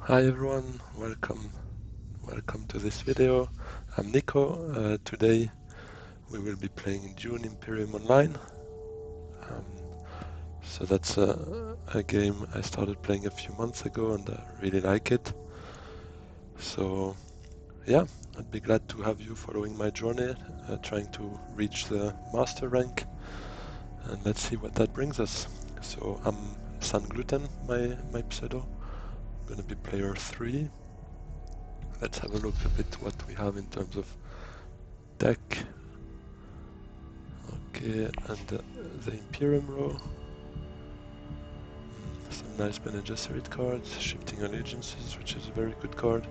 Hi everyone, welcome to this video. I'm Nico. Today we will be playing Dune Imperium Online. So that's a game I started playing a few months ago and I really like it. So yeah, I'd be glad to have you following my journey, trying to reach the master rank, and let's see what that brings us. So I'm San Gluten, my pseudo. I'm gonna be player 3. Let's have a look a bit what we have in terms of deck. Okay, and the Imperium row. Some nice Bene Gesserit cards, Shifting Allegiances, which is a very good card.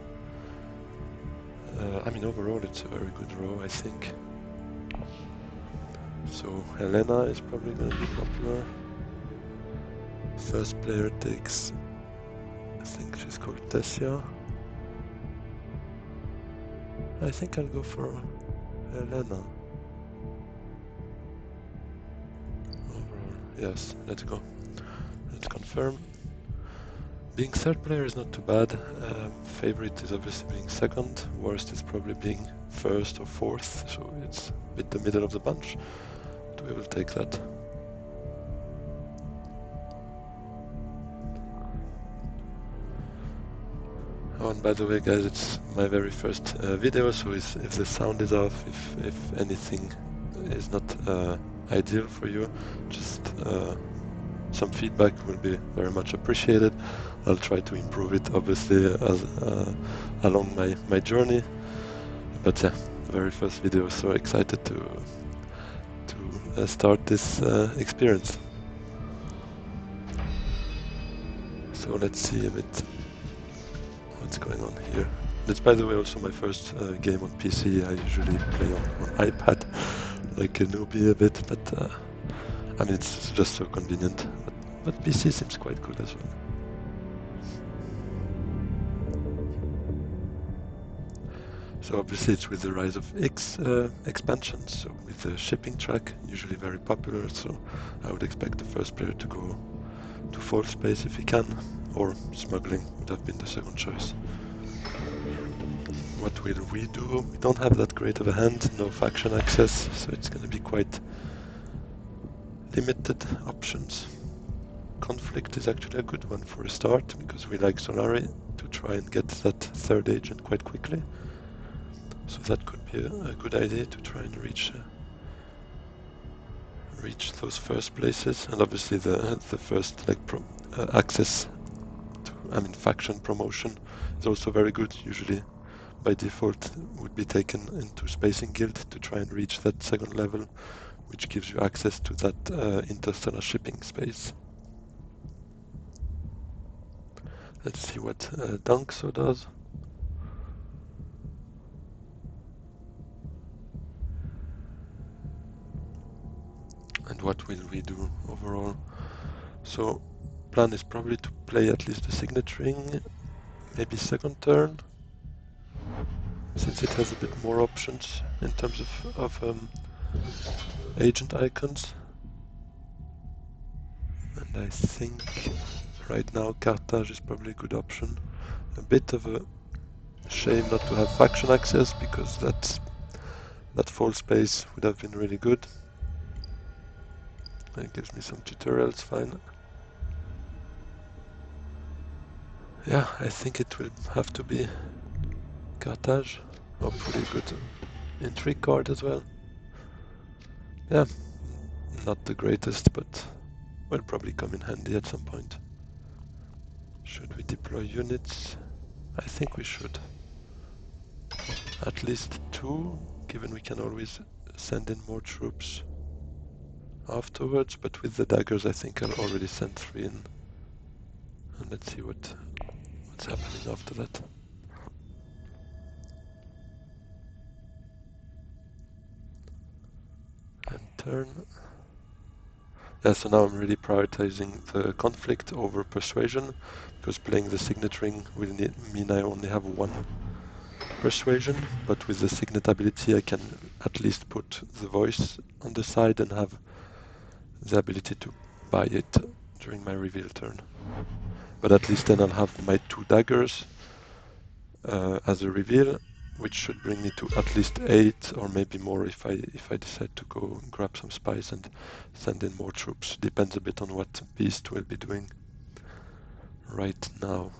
I mean, overall it's a very good row, I think. So Helena is probably going to be popular. First player takes, I think she's called Tessia. I think I'll go for Helena. Overall, yes, let's go. Let's confirm. Being third player is not too bad. Favorite is obviously being second. Worst is probably being first or fourth, so it's a bit the middle of the bunch. But we will take that. Oh, and by the way, guys, it's my very first video, so if the sound is off, if anything is not ideal for you, just some feedback will be very much appreciated. I'll try to improve it, obviously, as along my journey. But yeah, very first video, so excited to start this experience. So let's see a bit what's going on here. That's, by the way, also my first game on PC. I usually play on iPad, like a newbie a bit, but I mean, it's just so convenient. But PC seems quite good as well. So obviously it's with the rise of X expansions, so with the shipping track, usually very popular, so I would expect the first player to go to full space if he can, or smuggling would have been the second choice. What will we do? We don't have that great of a hand, no faction access, so it's going to be quite limited options. Conflict is actually a good one for a start, because we like Solari to try and get that third agent quite quickly. So that could be a good idea to try and reach those first places, and obviously the first like access to, I mean, faction promotion is also very good. Usually by default would be taken into Spacing Guild to try and reach that second level, which gives you access to that interstellar shipping space. Let's see what Dunkso does. And what will we do overall? So plan is probably to play at least a signet ring, maybe second turn, since it has a bit more options in terms of agent icons. And I think right now Carthage is probably a good option. A bit of a shame not to have faction access, because that full space would have been really good. It gives me some tutorials, fine. Yeah, I think it will have to be Carthage. Hopefully a good intrigue card as well. Yeah, not the greatest, but will probably come in handy at some point. Should we deploy units? I think we should. At least 2, given we can always send in more troops afterwards, but with the daggers I think I'll already send 3 in. And let's see what's happening after that. And turn. Yeah, so now I'm really prioritizing the conflict over persuasion, because playing the signet ring will mean I only have 1 persuasion, but with the signet ability I can at least put the voice on the side and have the ability to buy it during my reveal turn. But at least then I'll have my 2 daggers as a reveal, which should bring me to at least 8 or maybe more if I decide to go grab some spice and send in more troops. Depends a bit on what Beast will be doing right now.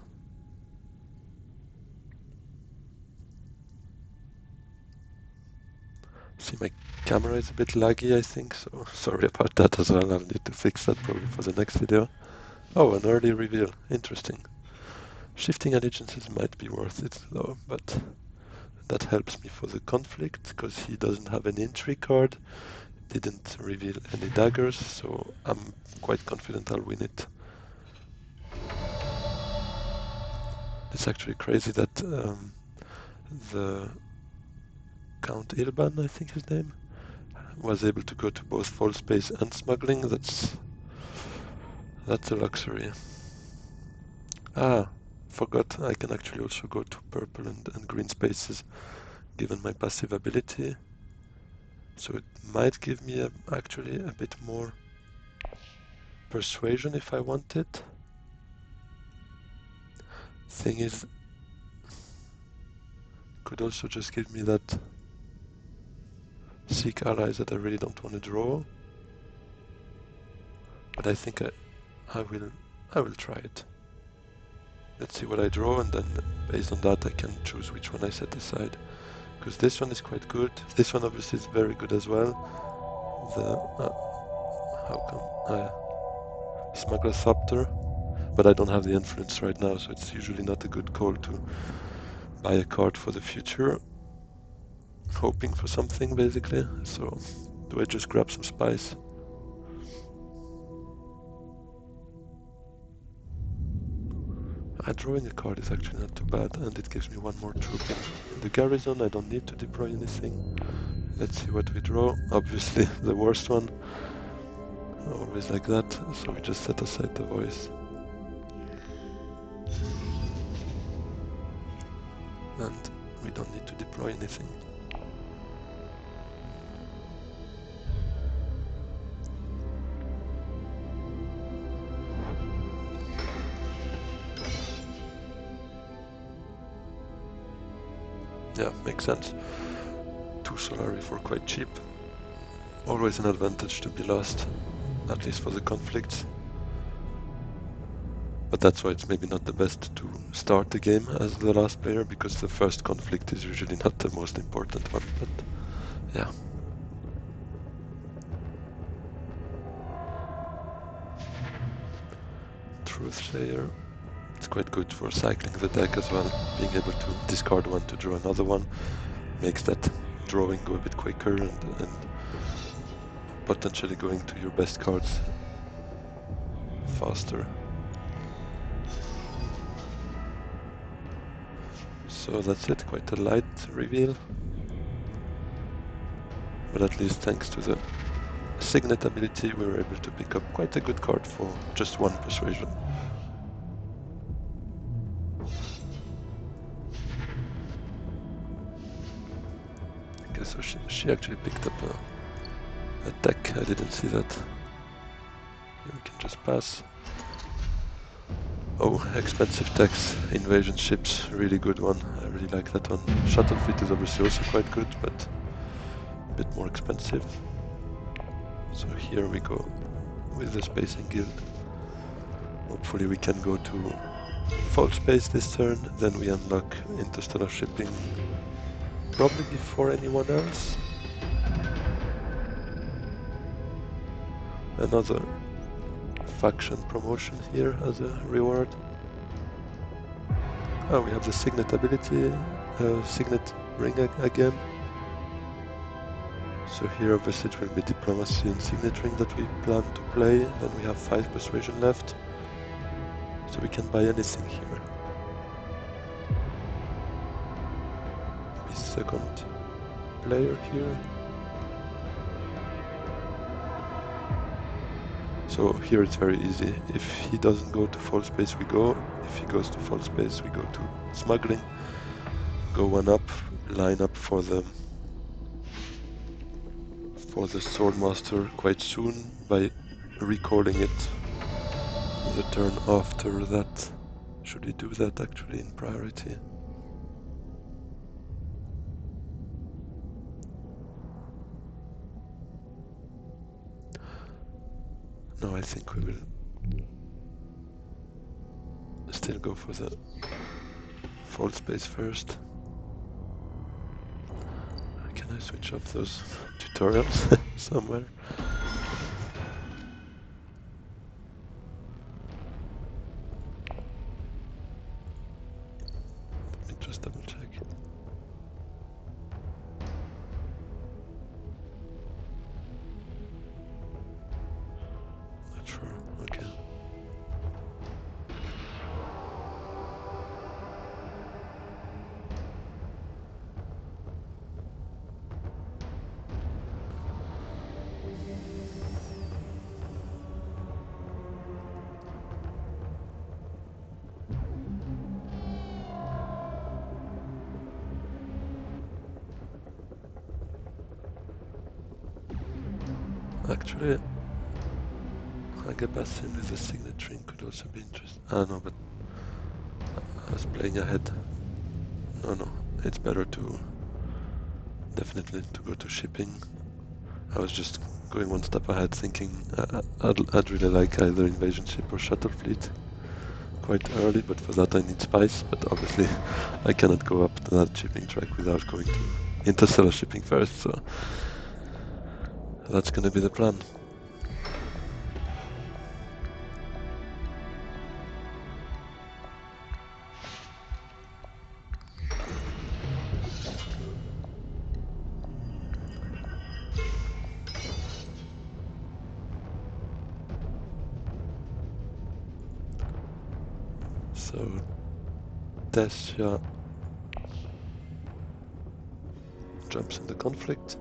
See, my camera is a bit laggy, I think, so sorry about that as well. I'll need to fix that probably for the next video. Oh, an early reveal. Interesting. Shifting allegiances might be worth it though, but that helps me for the conflict because he doesn't have an intrigue card, didn't reveal any daggers, so I'm quite confident I'll win it. It's actually crazy that the Count Ilban, I think his name, was able to go to both full space and smuggling. That's a luxury. Ah, forgot I can actually also go to purple and green spaces given my passive ability. So it might give me actually a bit more persuasion if I want it. Thing is, could also just give me that seek allies that I really don't want to draw. But I think I will try it. Let's see what I draw, and then based on that I can choose which one I set aside. Because this one is quite good. This one obviously is very good as well. The how come Smuggler Thopter, but I don't have the influence right now, so it's usually not a good call to buy a card for the future. Hoping for something basically. So do I just grab some spice? Drawing a card is actually not too bad, and it gives me one more troop in the garrison. I don't need to deploy anything. Let's see what we draw. Obviously the worst one. Always like that, so we just set aside the voice. And we don't need to deploy anything. Yeah, makes sense. 2 Solari for quite cheap. Always an advantage to be lost, at least for the conflicts. But that's why it's maybe not the best to start the game as the last player, because the first conflict is usually not the most important one, but yeah. Truthsayer. It's quite good for cycling the deck as well. Being able to discard one to draw another one makes that drawing go a bit quicker and potentially going to your best cards faster. So that's it, quite a light reveal. But at least thanks to the Signet ability we were able to pick up quite a good card for just 1 persuasion. Okay, so she actually picked up a deck, I didn't see that. We can just pass. Oh, expensive decks, invasion ships, really good one. I really like that one. Shuttle fleet is obviously also quite good, but a bit more expensive. So here we go with the Spacing Guild. Hopefully we can go to full space this turn, then we unlock interstellar shipping probably before anyone else. Another faction promotion here as a reward. Oh, we have the Signet ability, Signet ring again. So here obviously it will be Diplomacy and Signet ring that we plan to play. Then we have 5 persuasion left. So we can buy anything here. Be second player here. So here it's very easy. If he doesn't go to full space, we go. If he goes to full space, we go to smuggling. Go 1 up, line up for the Swordmaster quite soon by recalling it the turn after that. Should we do that actually in priority? No, I think we will still go for the fold space first. Can I switch off those tutorials somewhere? Let me just double check. Not sure. Okay. Actually, Agabasin with the signaturing could also be interesting. Ah, no, but I was playing ahead. No, it's better to definitely to go to shipping. I was just going one step ahead, thinking I'd really like either invasion ship or shuttle fleet quite early, but for that I need spice. But obviously, I cannot go up to that shipping track without going to interstellar shipping first. So that's gonna be the plan. So Desha jumps in the conflict.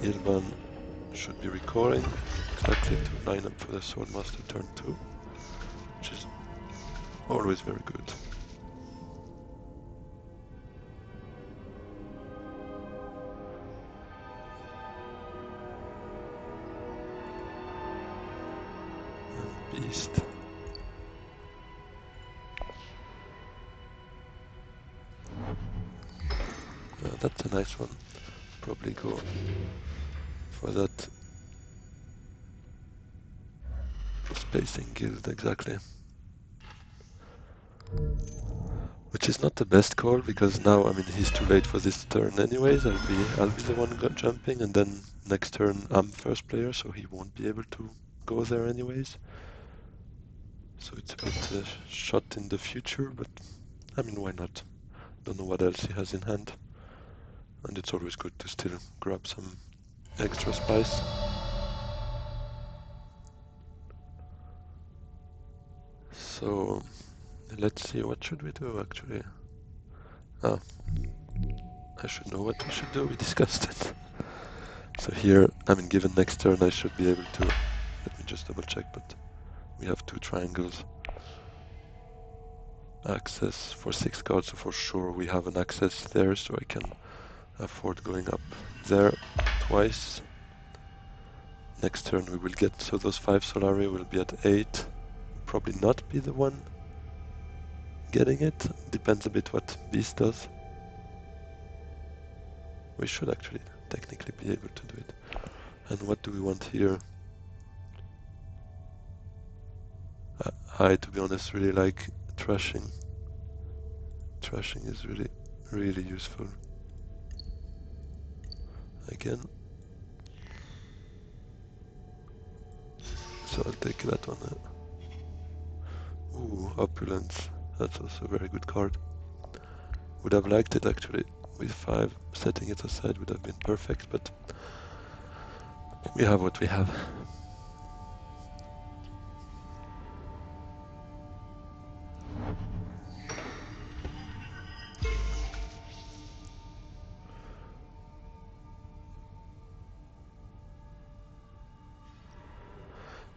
Ilvan should be recalling exactly to line up for the Swordmaster turn 2, which is always very good. And Beast. That's a nice one. Probably go for that spacing guild exactly. Which is not the best call because now, I mean, he's too late for this turn anyways. I'll be the one jumping, and then next turn I'm first player, so he won't be able to go there anyways. So it's a bit shot in the future, but I mean, why not? Don't know what else he has in hand, and it's always good to still grab some extra spice. So let's see, what should we do actually? Ah, I should know what we should do. We discussed it. So here, I mean, given next turn, I should be able to. Let me just double check, but we have 2 triangles. Access for 6 cards, so for sure we have an access there, so I can afford going up there twice. Next turn we will get, so those 5 Solari will be at 8. Probably not be the one getting it. Depends a bit what Beast does. We should actually technically be able to do it. And what do we want here? I, to be honest, really like trashing. Trashing is really, really useful. Again. So I'll take that one. Ooh, Opulence. That's also a very good card. Would have liked it actually with 5. Setting it aside would have been perfect, but we have what we have.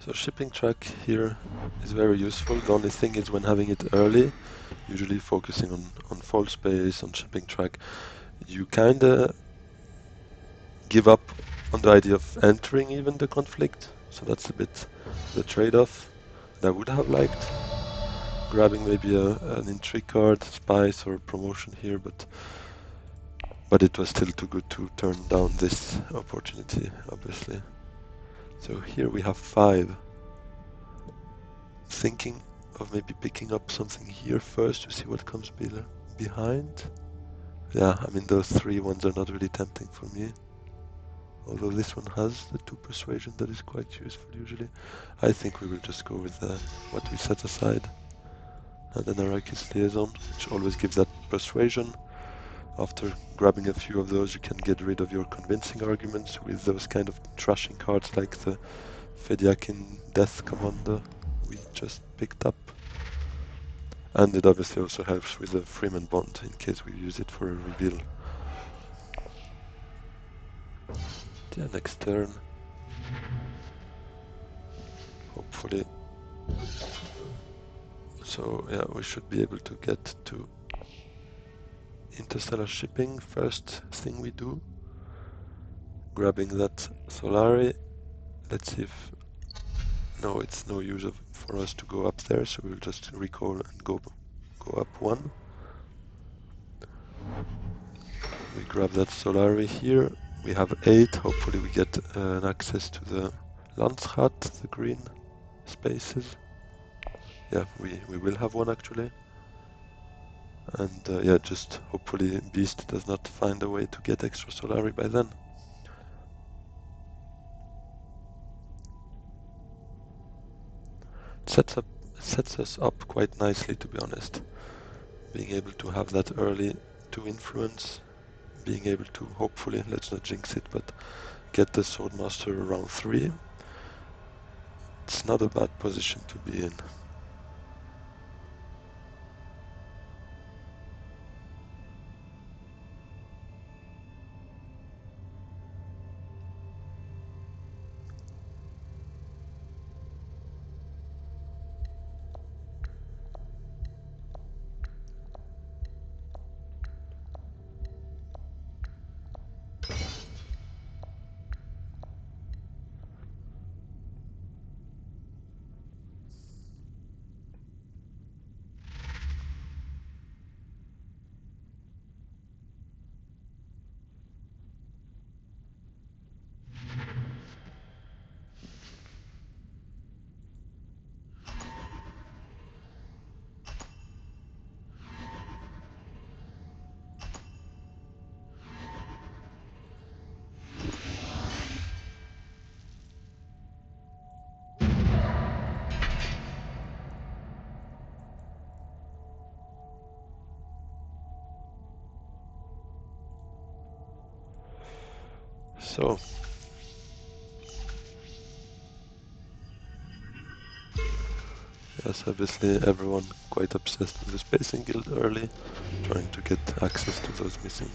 So shipping track here is very useful. The only thing is when having it early, usually focusing on fold space, on shipping track, you kinda give up on the idea of entering even the conflict. So that's a bit the trade-off. And I would have liked grabbing maybe an intrigue card, spice or promotion here, but it was still too good to turn down this opportunity, obviously. So here we have 5. Thinking of maybe picking up something here first to see what comes behind. Yeah, I mean those 3 ones are not really tempting for me. Although this one has the 2 persuasion that is quite useful usually. I think we will just go with what we set aside. And then Arrakis Liaison, which always gives that persuasion. After grabbing a few of those, you can get rid of your convincing arguments with those kind of trashing cards like the Fediakin Death Commander we just picked up. And it obviously also helps with the Freeman Bond in case we use it for a reveal. Yeah, next turn. Hopefully. So yeah, we should be able to get to interstellar shipping. First thing we do. Grabbing that Solari. Let's see if... No, it's no use for us to go up there, so we'll just recall and go up 1. We grab that Solari here. We have 8. Hopefully we get an access to the Landsrat, the green spaces. Yeah, we will have one actually. And yeah, just hopefully Beast does not find a way to get extra Solari by then. Sets us up quite nicely, to be honest. Being able to have that early 2 influence, being able to hopefully, let's not jinx it, but get the Swordmaster around 3. It's not a bad position to be in. So, yes, obviously everyone quite obsessed with the Spacing Guild early, trying to get access to those missing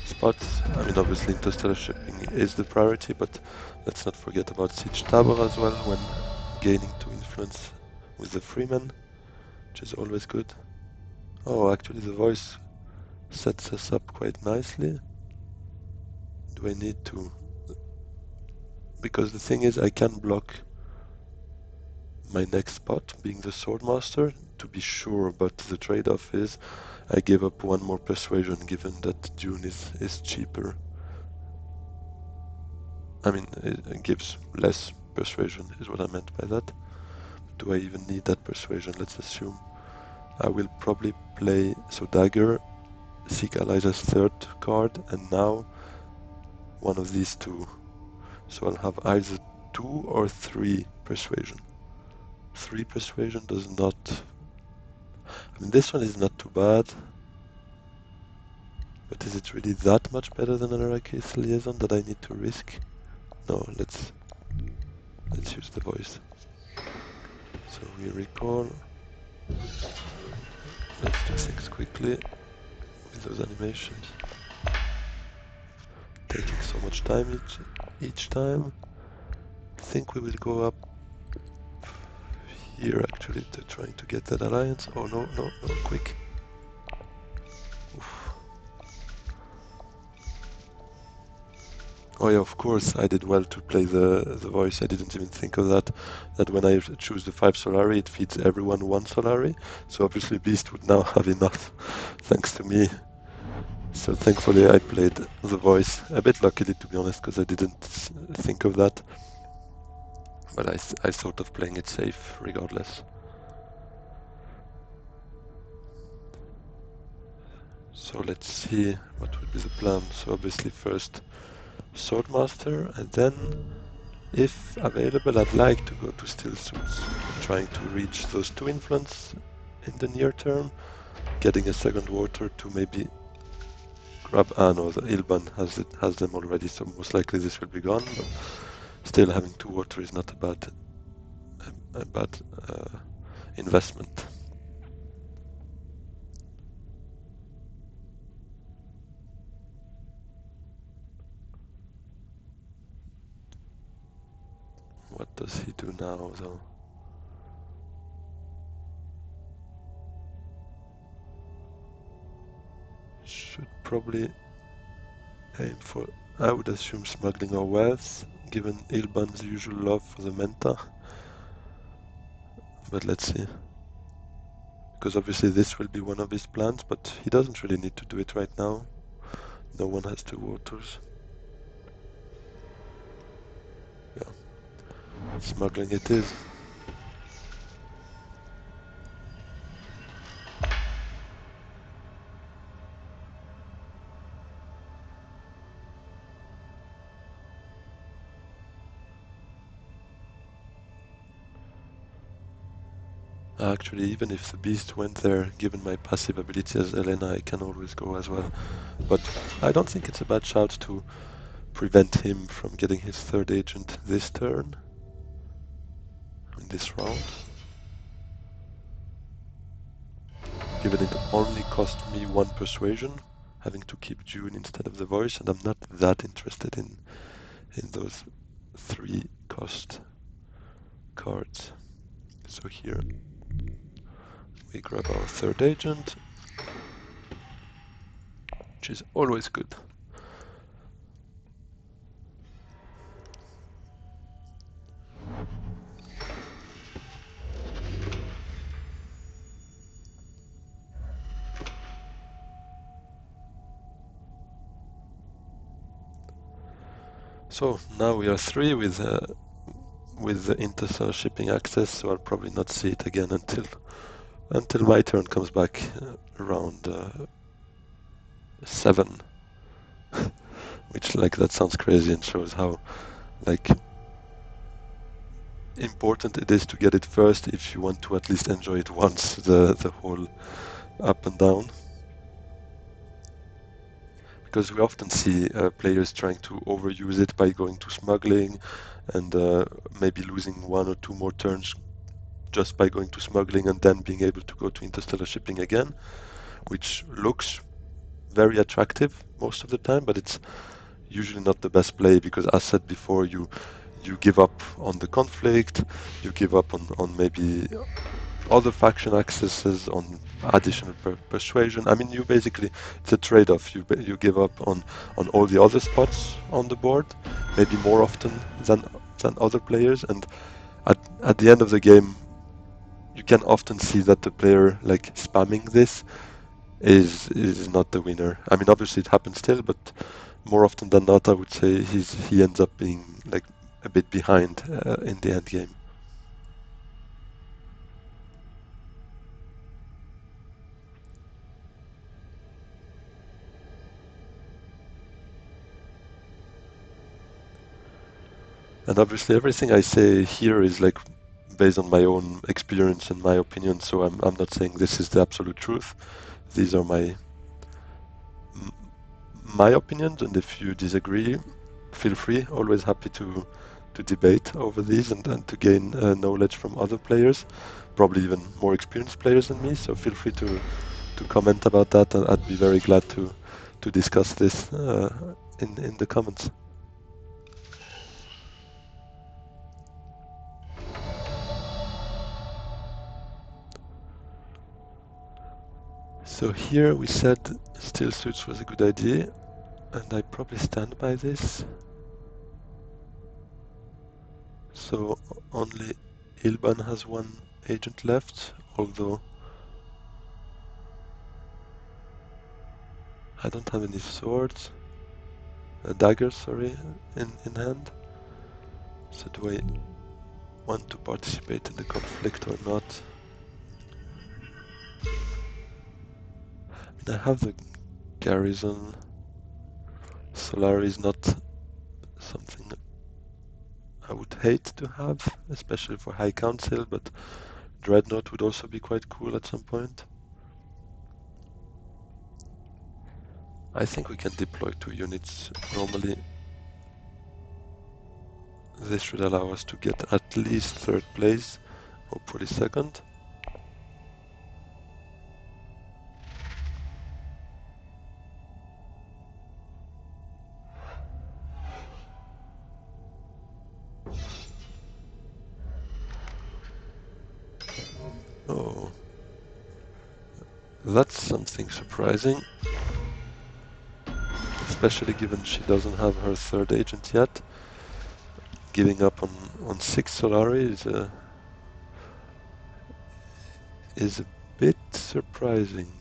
spots. I mean, obviously interstellar shipping is the priority, but let's not forget about Siege Tower as well when gaining 2 influence with the Freeman, which is always good. Oh, actually the voice sets us up quite nicely. Do I need to? Because the thing is, I can block my next spot, being the Swordmaster, to be sure, but the trade-off is I give up 1 more persuasion given that Dune is cheaper. I mean, it gives less persuasion is what I meant by that. Do I even need that persuasion? Let's assume I will probably play, so Dagger, seek allies as 3rd card, and now one of these 2. So I'll have either 2 or 3 persuasion. 3 persuasion does not... I mean, this one is not too bad. But is it really that much better than an Arrakis Liaison that I need to risk? No, let's use the voice. So we recall. Let's do things quickly with those animations. Taking so much time each time. I think we will go up here actually to trying to get that alliance. Oh no, quick. Oof. Oh yeah, of course, I did well to play the voice. I didn't even think of that. That when I choose the 5 Solari, it feeds everyone 1 Solari. So obviously Beast would now have enough, thanks to me. So thankfully I played the voice. A bit luckily, to be honest, because I didn't think of that. But I thought of playing it safe regardless. So let's see what would be the plan. So obviously first Swordmaster, and then if available I'd like to go to Steel Suits, trying to reach those 2 influence in the near term, getting a second water to maybe grab no, the Ilban has them already, so most likely this will be gone, but still having 2 water is not a bad investment. What does he do now though? Should probably aim for, I would assume, smuggling or wealth, given Ilban's usual love for the Menta. But let's see. Because obviously this will be one of his plans, but he doesn't really need to do it right now. No one has 2 waters. Yeah. Smuggling it is. Actually, even if the beast went there, given my passive ability as Elena, I can always go as well. But I don't think it's a bad shout to prevent him from getting his 3rd agent this turn, in this round. Given it only cost me 1 persuasion, having to keep Dune instead of the voice, and I'm not that interested in those 3 cost cards. So here we grab our 3rd agent, which is always good. So now we are 3 with the interstellar shipping access, so I'll probably not see it again until my turn comes back around 7. Which, like, that sounds crazy and shows how, like, important it is to get it first if you want to at least enjoy it once, the whole up and down. Because we often see players trying to overuse it by going to smuggling and maybe losing 1 or 2 more turns just by going to smuggling and then being able to go to interstellar shipping again, which looks very attractive most of the time, but it's usually not the best play because, as said before, you give up on the conflict, you give up on maybe other faction accesses, on additional persuasion. I mean, you basically, it's a trade-off. You give up on all the other spots on the board, maybe more often than other players, and at the end of the game, you can often see that the player, like, spamming this is not the winner. I mean, obviously it happens still, but more often than not, I would say he ends up being, like, a bit behind in the end game. And obviously everything I say here is, like, based on my own experience and my opinion, so I'm not saying this is the absolute truth. These are my opinions, and if you disagree, feel free. Always happy to debate over these and to gain knowledge from other players, probably even more experienced players than me. So feel free to comment about that, and I'd be very glad to discuss this in the comments. So here we said Steel Suits was a good idea, and I probably stand by this. So only Ilban has one agent left, although I don't have any swords, daggers, sorry, in hand. So do I want to participate in the conflict or not? I mean, I have the garrison. Solari is not something I would hate to have, especially for High Council, but Dreadnought would also be quite cool at some point. I think we can deploy 2 units normally. This should allow us to get at least 3rd place, hopefully 2nd. Oh, that's something surprising, especially given she doesn't have her 3rd agent yet. Giving up on 6 Solari is a bit surprising.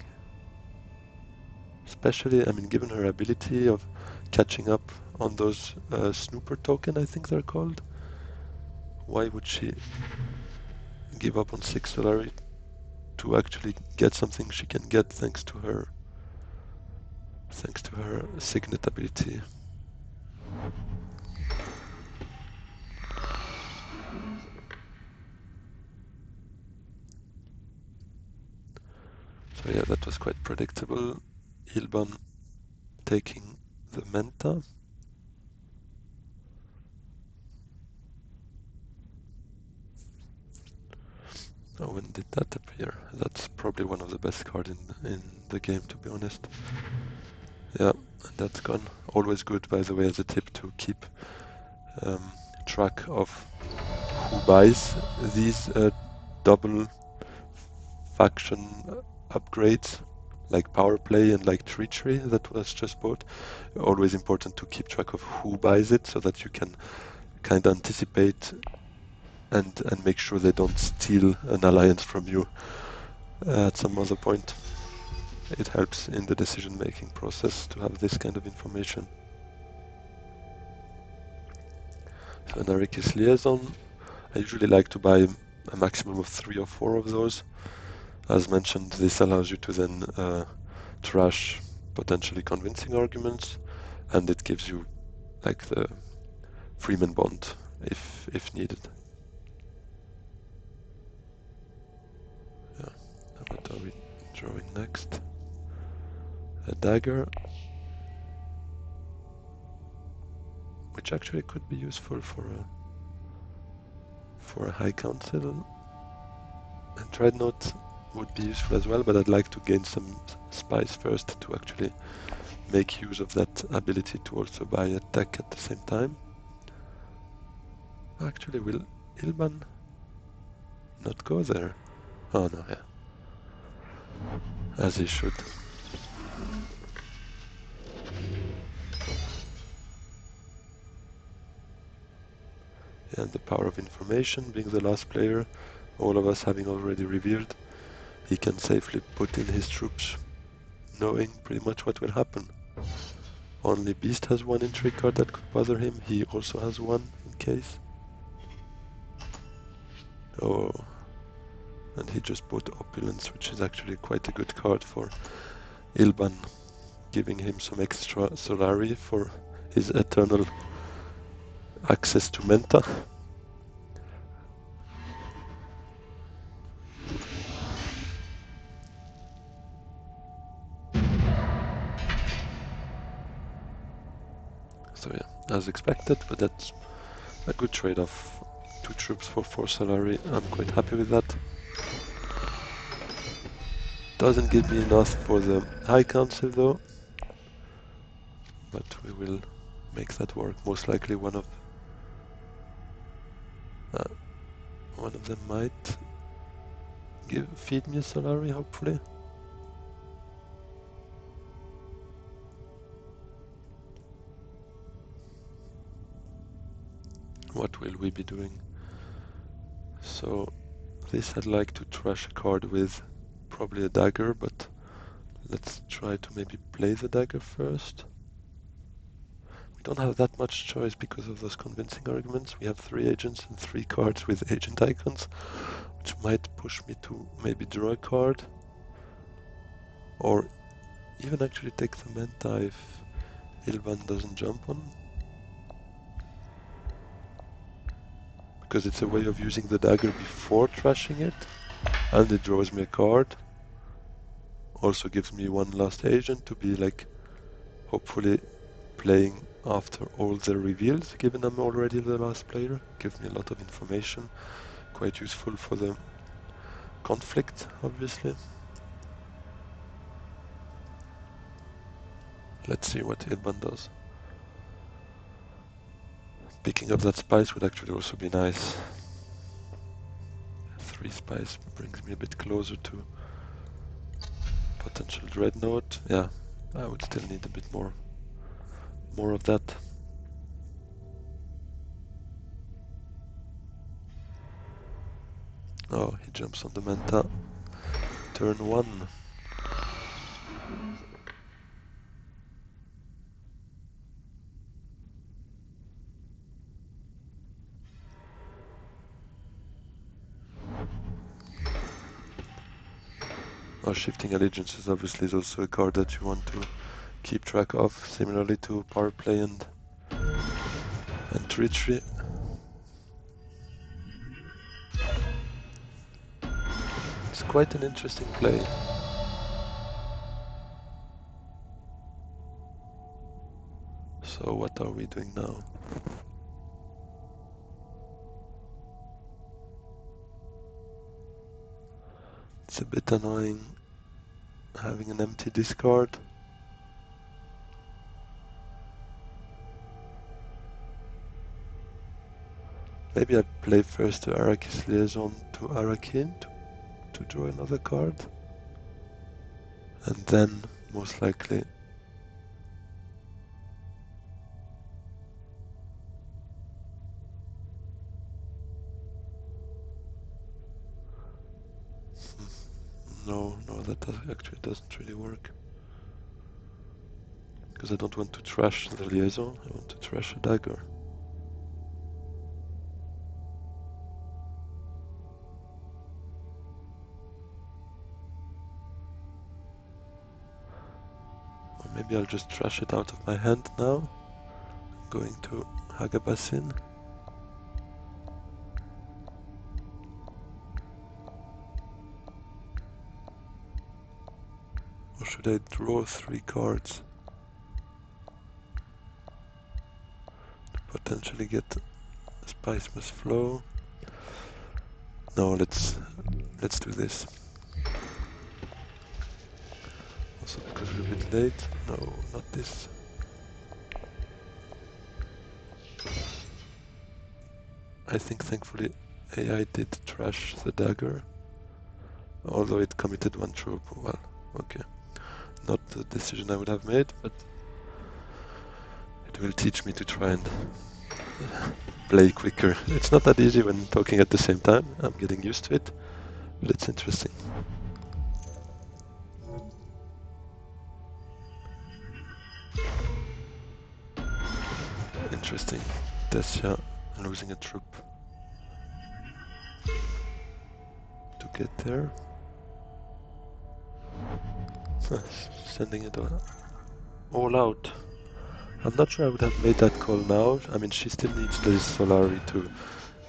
Especially, I mean, given her ability of catching up on those snooper token, I think they're called. Why would she give up on 6 Solari to actually get something she can get thanks to her signet ability? So yeah, that was quite predictable. Ilban taking the Menta. Oh, when did that appear? That's probably one of the best cards in the game, to be honest. Yeah, that's gone. Always good, by the way, as a tip to keep track of who buys these double faction upgrades, like power play and like treachery that was just bought. Always important to keep track of who buys it so that you can kind of anticipate and make sure they don't steal an alliance from you at some other point. It helps in the decision-making process to have this kind of information. So an Arikis Liaison, I usually like to buy a maximum of 3 or 4 of those. As mentioned, this allows you to then trash potentially convincing arguments, and it gives you like the Freeman bond if needed. Yeah. What are we drawing next? A dagger, which actually could be useful for a high council. And Dreadnought would be useful as well, but I'd like to gain some spice first to actually make use of that ability to also buy a tech at the same time. Actually, will Ilban not go there? Oh no, yeah. As he should. And the power of information, being the last player, all of us having already revealed, he can safely put in his troops, knowing pretty much what will happen. Only Beast has one intrigue card that could bother him, he also has one in case. Oh, and he just bought Opulence, which is actually quite a good card for Ilban, giving him some extra Solari for his eternal access to Menta. So yeah, as expected, but that's a good trade-off. 2 troops for 4 Solari, I'm quite happy with that. Doesn't give me enough for the High Council though, but we will make that work. Most likely one of them might feed me a Solari, hopefully. What will we be doing? So this I'd like to trash a card with probably a dagger, but let's try to maybe play the dagger first. We don't have that much choice because of those convincing arguments. We have 3 agents and 3 cards with agent icons, which might push me to maybe draw a card, or even actually take the Manta if Ilvan doesn't jump on. Because it's a way of using the dagger before trashing it, and it draws me a card. Also gives me one last agent to be like, hopefully playing after all the reveals, given I'm already the last player. Gives me a lot of information, quite useful for the conflict, obviously. Let's see what Ilban does. Picking up that spice would actually also be nice. 3 spice brings me a bit closer to potential dreadnought. Yeah, I would still need a bit more of that. Oh, he jumps on the Manta. Turn 1. Oh, Shifting Allegiance is obviously also a card that you want to keep track of, similarly to Power Play and Treachery. It's quite an interesting play. So what are we doing now? It's a bit annoying having an empty discard. Maybe I play first the Arrakis Liaison to Arrakin to draw another card. And then, most likely, no, that actually doesn't really work. Because I don't want to trash the Liaison, I want to trash a dagger. Or maybe I'll just trash it out of my hand now. Going to Hagabasin. Or should I draw 3 cards? To potentially get Spice Must Flow. No, let's do this. Also because we're a bit late. No, not this. I think thankfully AI did trash the dagger. Although it committed 1 troop. Well, okay. Not the decision I would have made, but it will teach me to try and play quicker. It's not that easy when talking at the same time. I'm getting used to it, but it's interesting. Interesting. Desya losing a troop to get there. Sending it all out. I'm not sure I would have made that call now. I mean, she still needs this Solari to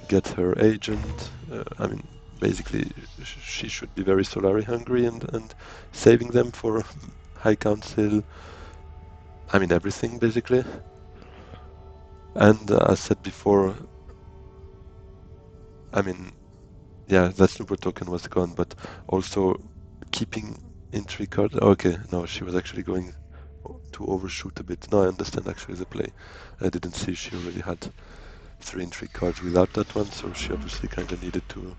get her agent. I mean, basically, she should be very Solari hungry and saving them for High Council. I mean, everything, basically. And as said before, I mean, yeah, that super token was gone, but also keeping intrigue card. Okay, no, she was actually going to overshoot a bit. No, I understand actually the play. I didn't see she already had 3 intrigue cards without that one, so she obviously kind of needed to.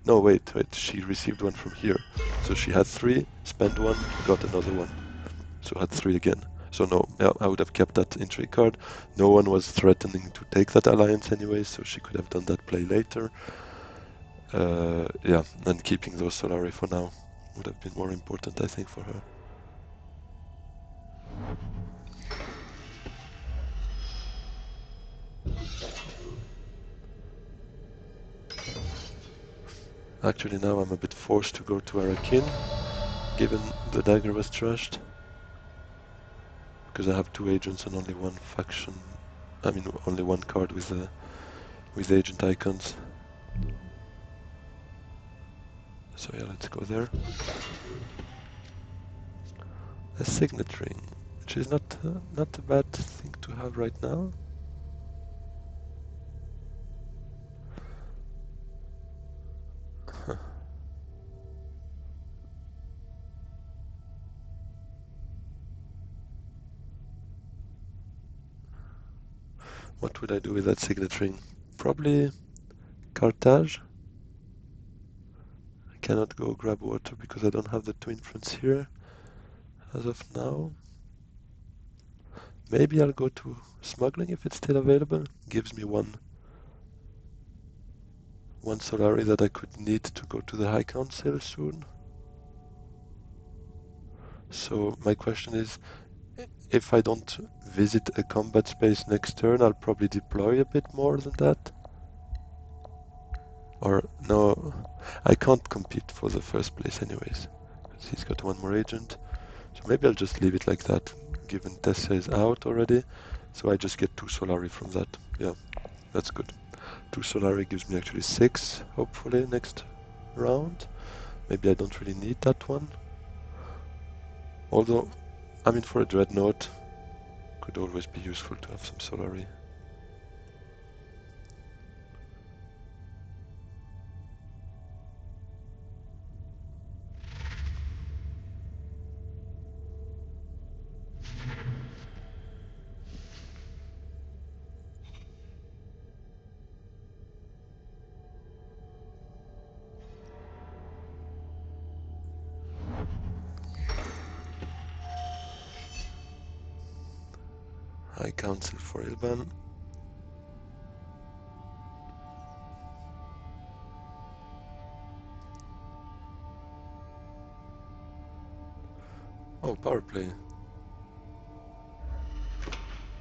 No, wait, she received one from here. So she had 3, spent 1, got another one. So had 3 again. So no, yeah, I would have kept that intrigue card. No one was threatening to take that alliance anyway, so she could have done that play later. Yeah, and keeping those Solari for now would have been more important, I think, for her. Actually, now I'm a bit forced to go to Arakin, given the dagger was trashed. Because I have 2 agents and only 1 faction. I mean, only 1 card with agent icons. So yeah, let's go there. A signet ring, which is not a bad thing to have right now. What would I do with that signet ring? Probably Carthage. I cannot go grab water because I don't have the 2 influence here as of now. Maybe I'll go to smuggling if it's still available. Gives me one Solari that I could need to go to the High Council soon. So my question is, if I don't visit a combat space next turn, I'll probably deploy a bit more than that. Or no, I can't compete for the first place anyways. He's got 1 more agent. So maybe I'll just leave it like that, given Tessa is out already. So I just get 2 Solari from that. Yeah, that's good. 2 Solari gives me actually 6, hopefully, next round. Maybe I don't really need that one. Although, I mean, for a Dreadnought, could always be useful to have some Solari. High Council for Ilban. Oh, power play.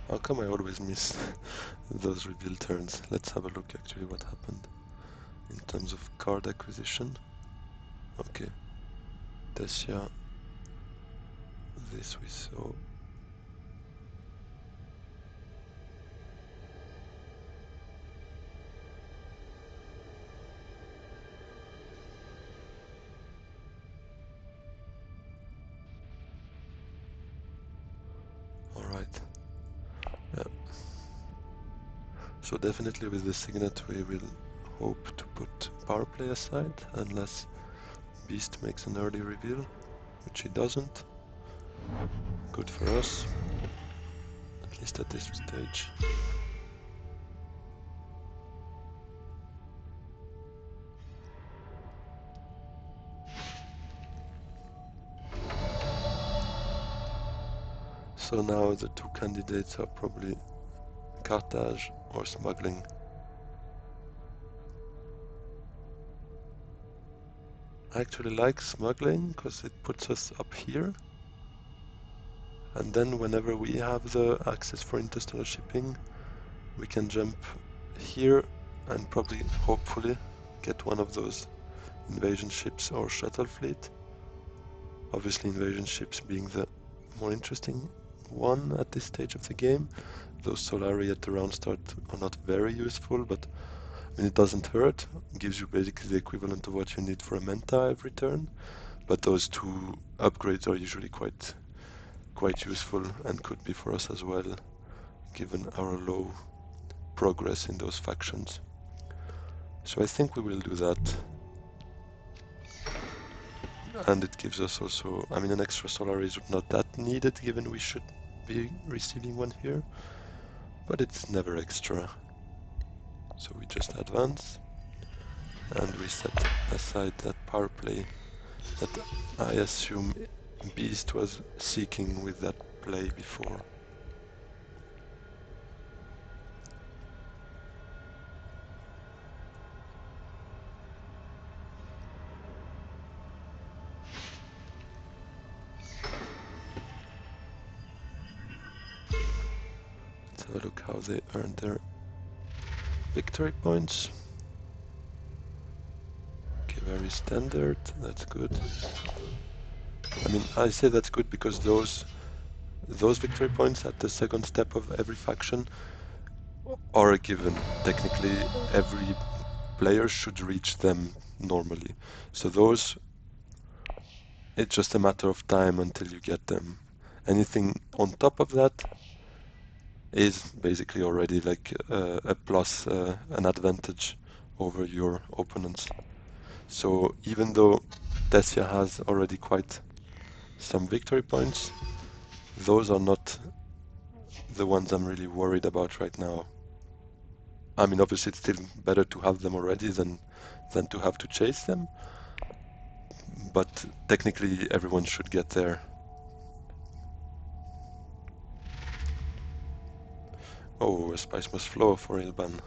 How come I always miss those reveal turns? Let's have a look actually what happened in terms of card acquisition. Okay. Tessia. This we saw. Alright. Yeah. So definitely with the signet we will hope to put power play aside unless Beast makes an early reveal, which he doesn't. Good for us, at least at this stage. So now the 2 candidates are probably Carthage or smuggling. I actually like smuggling because it puts us up here. And then whenever we have the access for interstellar shipping, we can jump here and probably, hopefully, get one of those invasion ships or shuttle fleet. Obviously invasion ships being the more interesting one at this stage of the game. Those Solari at the round start are not very useful, but I mean, it doesn't hurt. It gives you basically the equivalent of what you need for a Menta every turn. But those 2 upgrades are usually quite useful and could be for us as well, given our low progress in those factions. So I think we will do that. And it gives us also, I mean, an extra Solari is not that needed, given we should be receiving one here, but it's never extra. So we just advance, and we set aside that power play that I assume Beast was seeking with that play before. Have a look how they earned their victory points. Okay, very standard, that's good. I mean, I say that's good because those victory points at the second step of every faction are a given. Technically, every player should reach them normally. So those, it's just a matter of time until you get them. Anything on top of that is basically already like a plus, an advantage over your opponents. So even though Tessia has already quite some victory points, those are not the ones I'm really worried about right now. I mean, obviously it's still better to have them already than to have to chase them, but technically everyone should get there. Oh, a spice must flow for Ilban.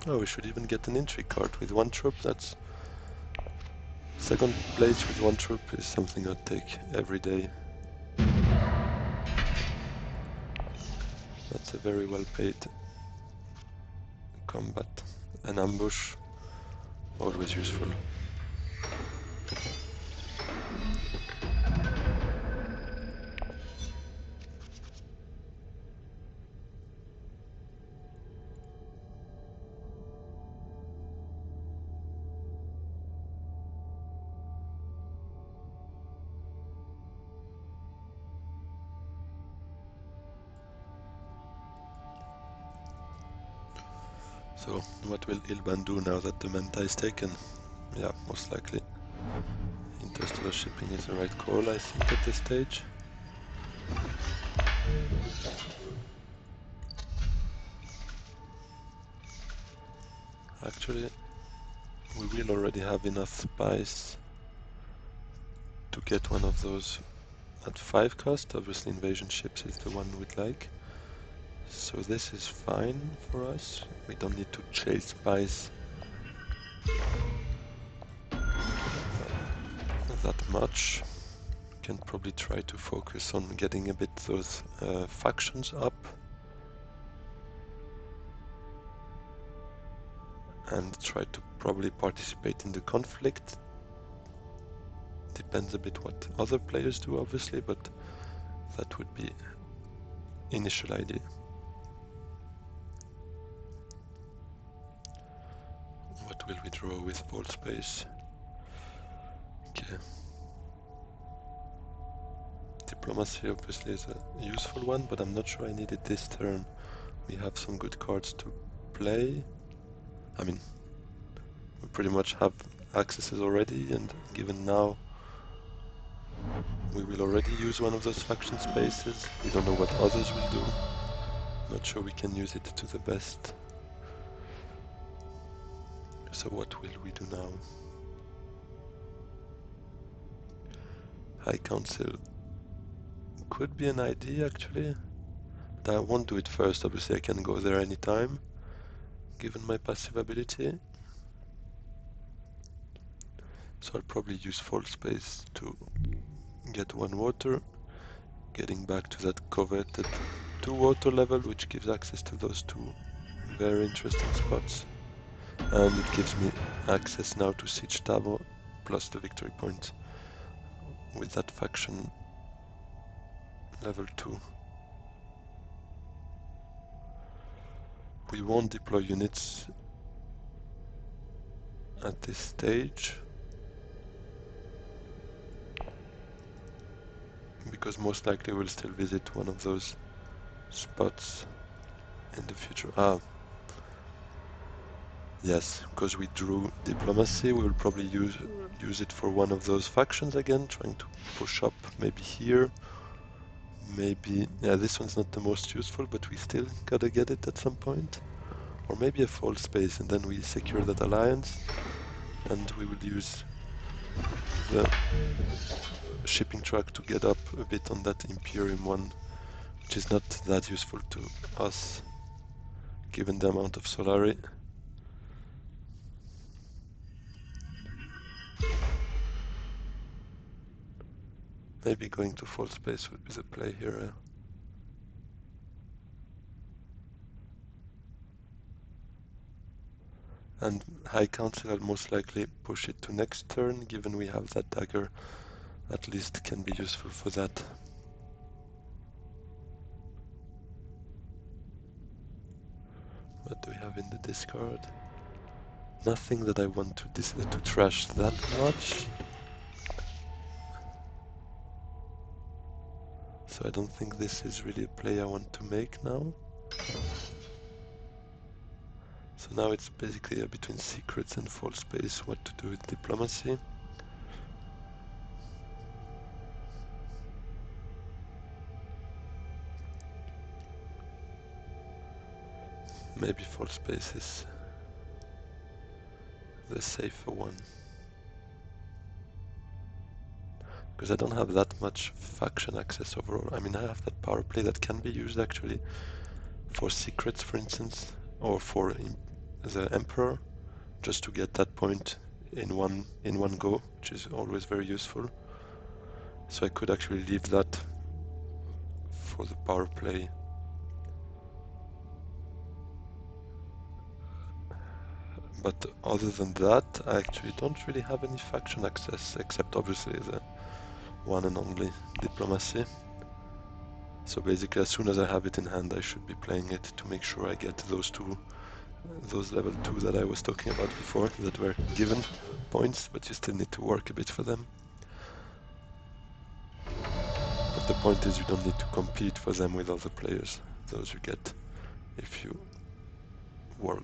Oh, we should even get an intrigue card with one troop. That's second place with one troop is something I'd take every day. That's a very well paid combat. An ambush, always useful. So what will Ilban do now that the Manta is taken? Yeah, most likely. Interstellar shipping is the right call, I think, at this stage. Actually, we will already have enough spice to get one of those at 5 cost. Obviously, invasion ships is the one we'd like. So this is fine for us. We don't need to chase spice that much. Can probably try to focus on getting a bit those factions up and try to probably participate in the conflict. Depends a bit what other players do, obviously, but that would be initial idea. What will we draw with ball space? Okay. Diplomacy obviously is a useful one, but I'm not sure I need it this turn. We have some good cards to play. I mean, we pretty much have accesses already, and given now we will already use one of those faction spaces. We don't know what others will do. Not sure we can use it to the best. So what will we do now? High Council could be an idea actually. But I won't do it first, obviously I can go there anytime, given my passive ability. So I'll probably use Fall Space to get one water, getting back to that coveted 2 water level, which gives access to those 2 very interesting spots. And it gives me access now to Siege Tower, plus the victory point with that faction level 2. We won't deploy units at this stage, because most likely we'll still visit one of those spots in the future. Yes, because we drew diplomacy, we will probably use it for one of those factions again, trying to push up maybe here. Maybe, yeah, this one's not the most useful, but we still gotta get it at some point. Or maybe a fall space, and then we secure that alliance, and we will use the shipping track to get up a bit on that Imperium one, which is not that useful to us, given the amount of Solari. Maybe going to full space would be the play here. And High Council will most likely push it to next turn, given we have that dagger. At least can be useful for that. What do we have in the discard? Nothing that I want to trash that much. So I don't think this is really a play I want to make now. So now it's basically between secrets and full space, what to do with diplomacy. Maybe full space is the safer one. Because I don't have that much faction access overall. I mean, I have that power play that can be used actually for secrets, for instance, or for the Emperor, just to get that point in one go, which is always very useful. So I could actually leave that for the power play. But other than that, I actually don't really have any faction access, except obviously the one and only diplomacy. So basically, as soon as I have it in hand, I should be playing it to make sure I get those level 2 that I was talking about before, that were given points, but you still need to work a bit for them. But the point is you don't need to compete for them with other players. Those you get if you work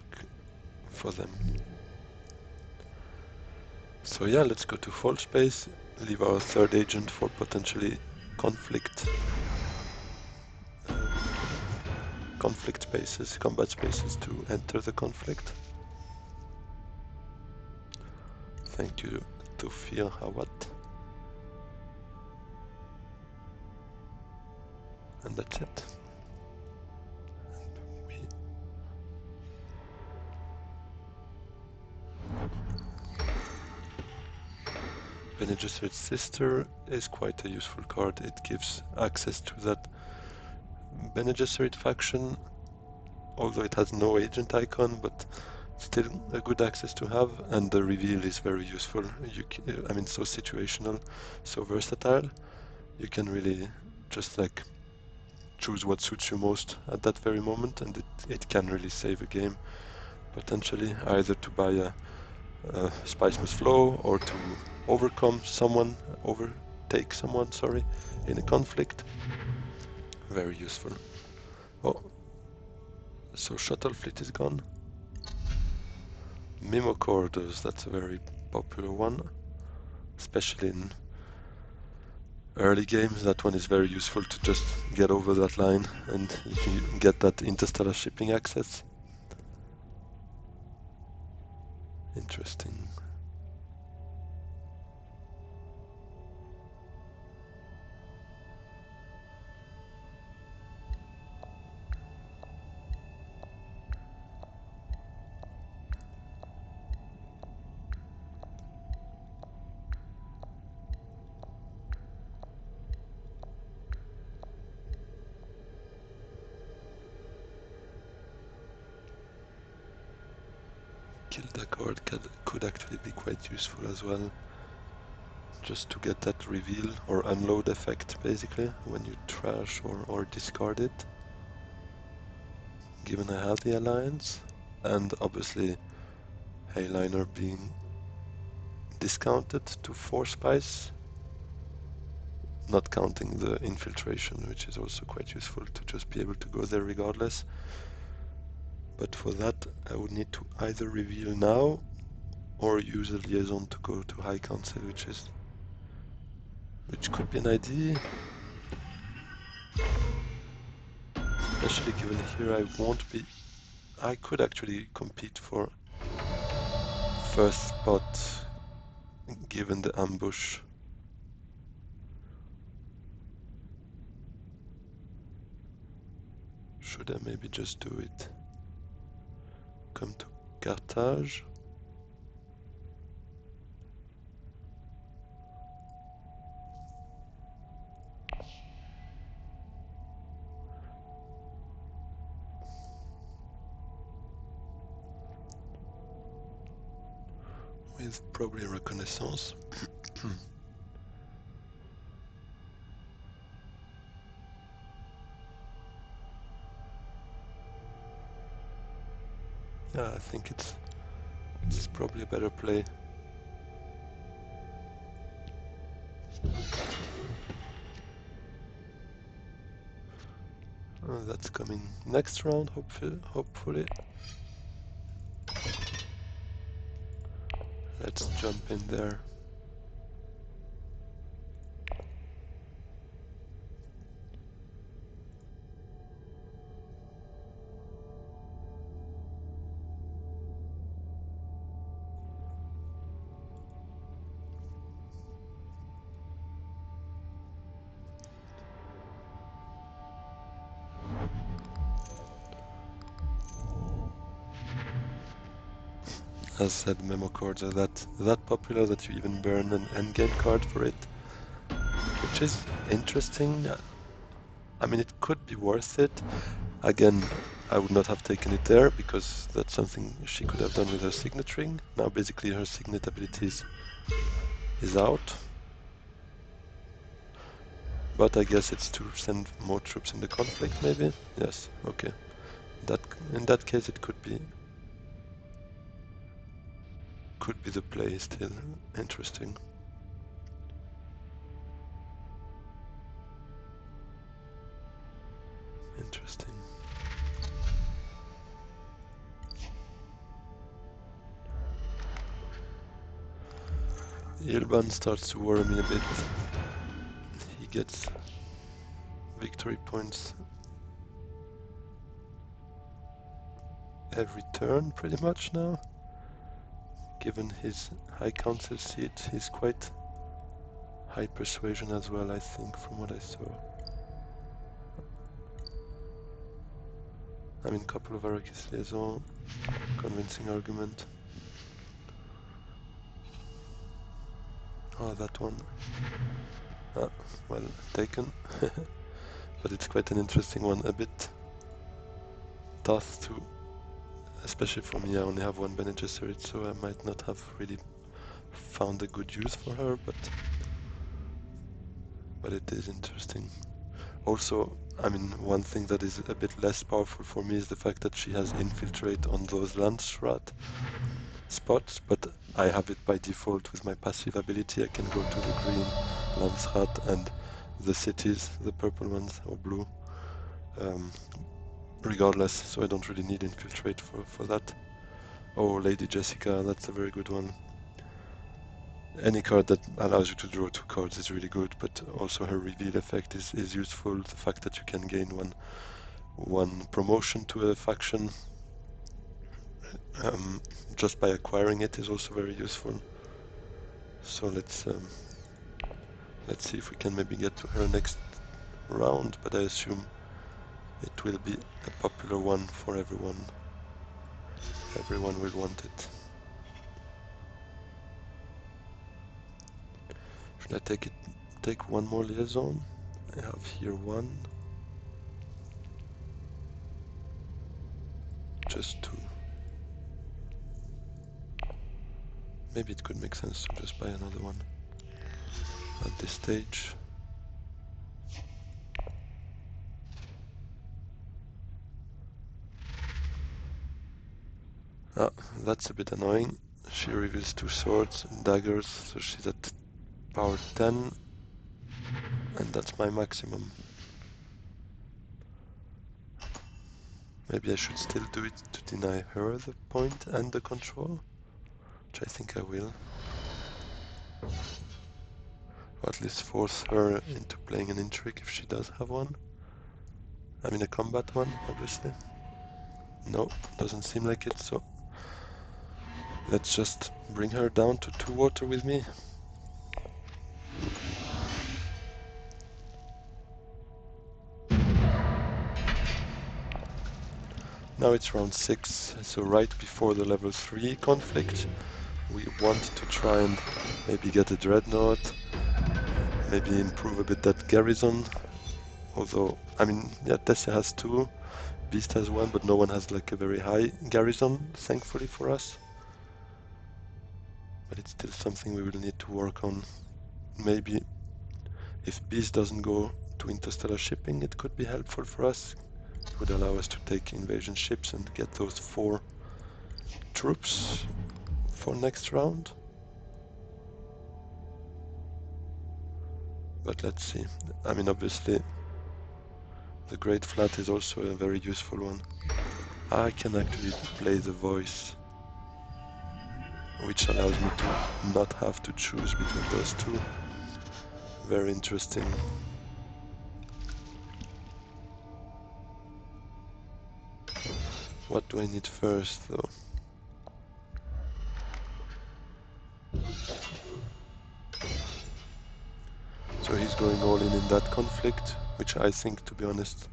for them. So yeah, let's go to full space, leave our third agent for potentially conflict spaces, combat spaces to enter the conflict. Thank you to Fear Hawat. And that's it. Bene Gesserit's Sister is quite a useful card. It gives access to that Bene Gesserit faction, although it has no agent icon, but still a good access to have, and the reveal is very useful. I mean, so situational, so versatile. You can really just like choose what suits you most at that very moment, and it can really save a game, potentially, either to buy a Spice Must Flow or to overtake someone, sorry, in a conflict. Very useful. Oh, so Shuttle Fleet is gone. Mimo Corridors, that's a very popular one, especially in early games. That one is very useful to just get over that line and you get that interstellar shipping access. Interesting. Gilda card could actually be quite useful as well, just to get that reveal or unload effect basically when you trash or discard it, given I have the alliance, and obviously Hayliner being discounted to 4 spice, not counting the infiltration, which is also quite useful to just be able to go there regardless. But for that I would need to either reveal now or use a liaison to go to High Council, which could be an idea. Especially given here I could actually compete for first spot given the ambush. Should I maybe just do it? Come to Carthage. with probably reconnaissance. Yeah, I think it's probably a better play. That's coming next round, hopefully. Let's jump in there. As said, memo cards are that popular that you even burn an endgame card for it, which is interesting. I mean, it could be worth it. Again, I would not have taken it there because that's something she could have done with her signet ring. Now basically her signet ability is out. But I guess it's to send more troops in the conflict, maybe? Yes, okay. In that case it could be the play still. Interesting. Interesting. Ilban starts to worry me a bit. He gets victory points every turn pretty much now. Given his high council seat, he's quite high persuasion as well, I think, from what I saw. I mean, couple of Arrakis liaison, convincing argument. Oh, that one. Ah, well taken. But it's quite an interesting one, a bit tough to, especially for me. I only have one Bene Gesserit, so I might not have really found a good use for her, but it is interesting. Also, I mean, one thing that is a bit less powerful for me is the fact that she has infiltrate on those Landsrat spots, but I have it by default with my passive ability. I can go to the green Landsrat and the cities, the purple ones or blue, regardless, so I don't really need infiltrate for that. Oh, Lady Jessica, that's a very good one. Any card that allows you to draw 2 cards is really good, but also her reveal effect is useful. The fact that you can gain one promotion to a faction just by acquiring it is also very useful. So let's see if we can maybe get to her next round, but I assume it will be a popular one for everyone. Everyone will want it. Should I take one more liaison? I have here one. Just to... Maybe it could make sense to just buy another one at this stage. Ah, that's a bit annoying. She reveals 2 swords and daggers, so she's at power 10, and that's my maximum. Maybe I should still do it to deny her the point and the control, which I think I will. Or at least force her into playing an intrigue if she does have one. I mean a combat one, obviously. No, doesn't seem like it, so let's just bring her down to 2 water with me. Now it's round 6, so right before the level 3 conflict. We want to try and maybe get a dreadnought, maybe improve a bit that garrison. Although, I mean, yeah, Tessia has 2, Beast has 1, but no one has like a very high garrison, thankfully for us. but it's still something we will need to work on. Maybe if Beast doesn't go to interstellar shipping, it could be helpful for us. It would allow us to take invasion ships and get those 4 troops for next round. But let's see. I mean, obviously, the Great Flat is also a very useful one. I can actually play the voice, which allows me to not have to choose between those two. Very interesting. What do I need first, though? So he's going all in that conflict, which I think, to be honest,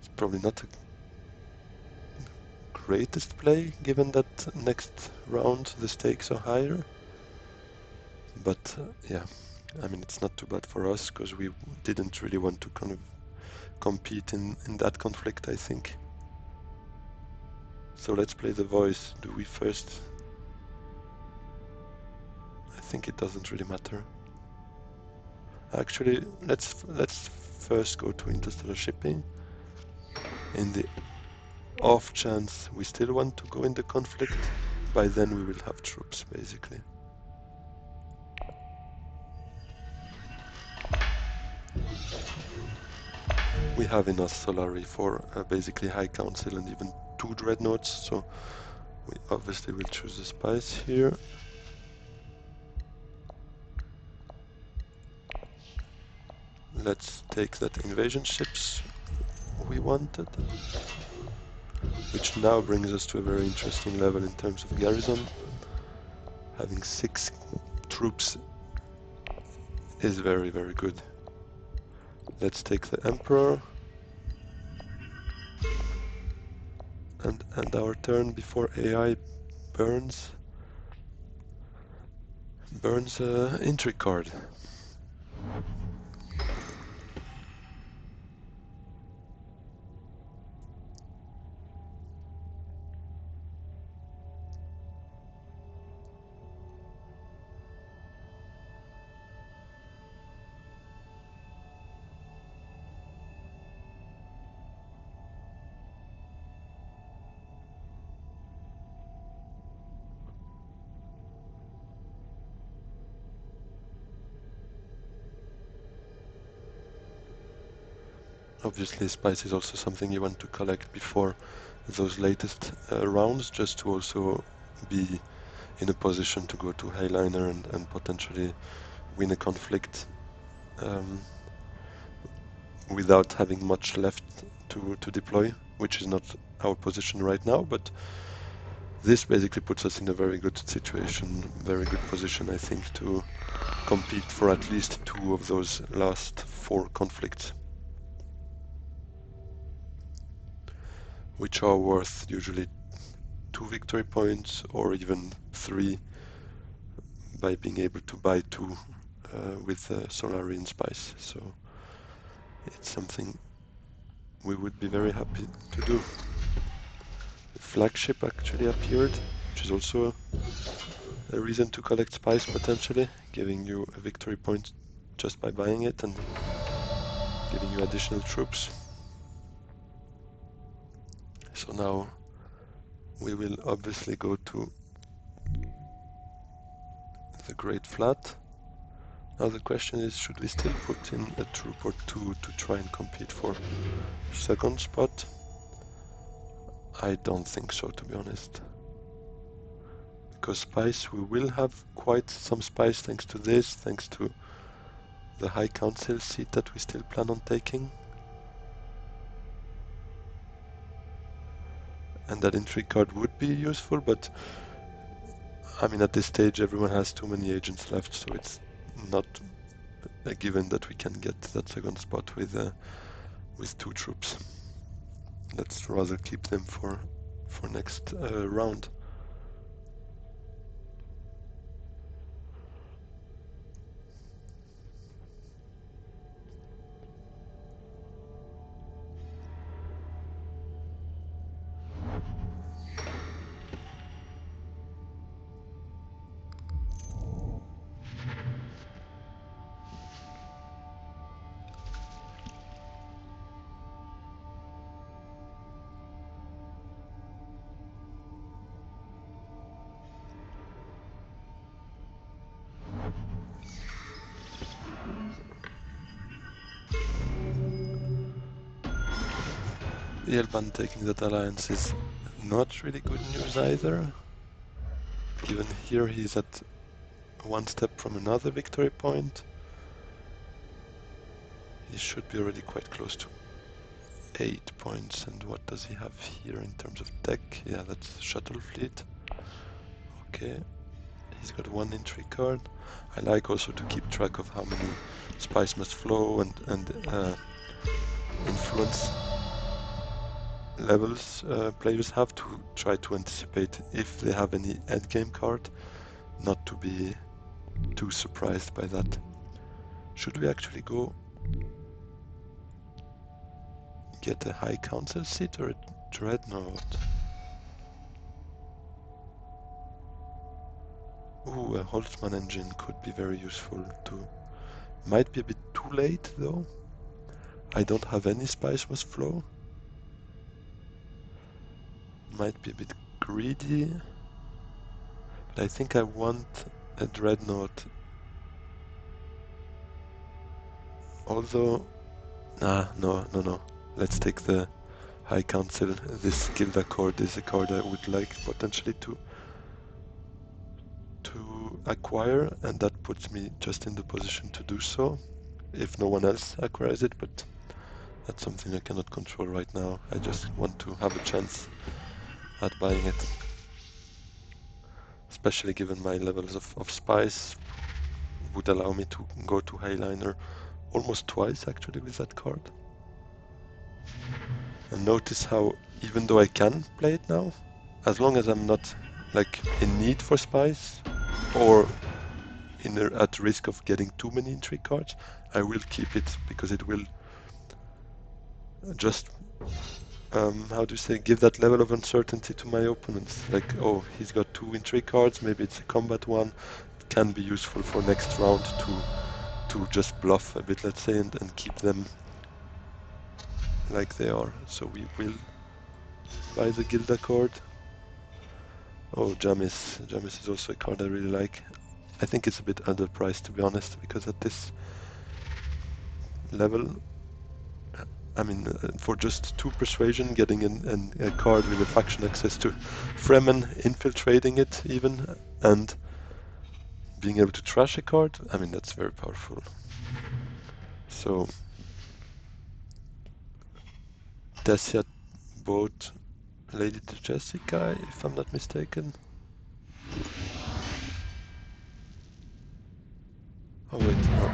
is probably not the greatest play, given that next round the stakes are higher. But yeah, I mean, it's not too bad for us, because we didn't really want to kind of compete in that conflict, I think. So let's play the voice. Do we first? I think it doesn't really matter. Actually, let's first go to interstellar shipping. In the off chance we still want to go in the conflict, by then we will have troops, basically. We have enough Solari for basically High Council and even 2 Dreadnoughts, so we obviously will choose the spice here. Let's take that invasion ships we wanted, which now brings us to a very interesting level in terms of garrison. Having 6 troops is very, very good. Let's take the Emperor and end our turn before AI burns intrigue card. Obviously, spice is also something you want to collect before those latest rounds, just to also be in a position to go to Highliner and potentially win a conflict without having much left to deploy, which is not our position right now, but this basically puts us in a very good situation, very good position, I think, to compete for at least 2 of those last 4 conflicts, which are worth usually 2 victory points or even 3 by being able to buy 2 with Solari and Spice. So it's something we would be very happy to do. The flagship actually appeared, which is also a reason to collect Spice potentially, giving you a victory point just by buying it and giving you additional troops. So now we will obviously go to the Great Flat. Now the question is, should we still put in a troop or 2 to try and compete for second spot? I don't think so, to be honest. Because spice, we will have quite some spice thanks to this, thanks to the High Council seat that we still plan on taking. And that intrigue card would be useful, but I mean, at this stage everyone has too many agents left, so it's not a given that we can get that second spot with 2 troops. Let's rather keep them for next round. Ilban taking that alliance is not really good news either. Given here he's at one step from another victory point. He should be already quite close to 8 points. And what does he have here in terms of tech? Yeah, that's shuttle fleet. Okay, he's got one intrigue card. I like also to keep track of how many spice must flow and influence levels players have, to try to anticipate if they have any endgame card, not to be too surprised by that. Should we actually go get a high council seat or a dreadnought? Ooh, a Holtzmann engine could be very useful too. Might be a bit too late though. I don't have any spice must flow. Might be a bit greedy. But I think I want a dreadnought. Although, no. Let's take the High Council. This Guild Accord is a card I would like potentially to acquire, and that puts me just in the position to do so if no one else acquires it, but that's something I cannot control right now. I just want to have a chance at buying it, especially given my levels of spice would allow me to go to Highliner almost twice actually with that card. And notice how, even though I can play it now, as long as I'm not like in need for spice or at risk of getting too many intrigue cards, I will keep it because it will just how do you say, give that level of uncertainty to my opponents. Like, oh, he's got 2 intrigue cards, maybe it's a combat one. It can be useful for next round to just bluff a bit, let's say, and keep them like they are. So we will buy the Guild Accord. Oh, Jamis. Jamis is also a card I really like. I think it's a bit underpriced, to be honest, because at this level, I mean, for just 2 persuasion, getting a card with a faction access to Fremen, infiltrating it even, and being able to trash a card, I mean, that's very powerful. So, Desia bought Lady Jessica, if I'm not mistaken. Oh wait, no.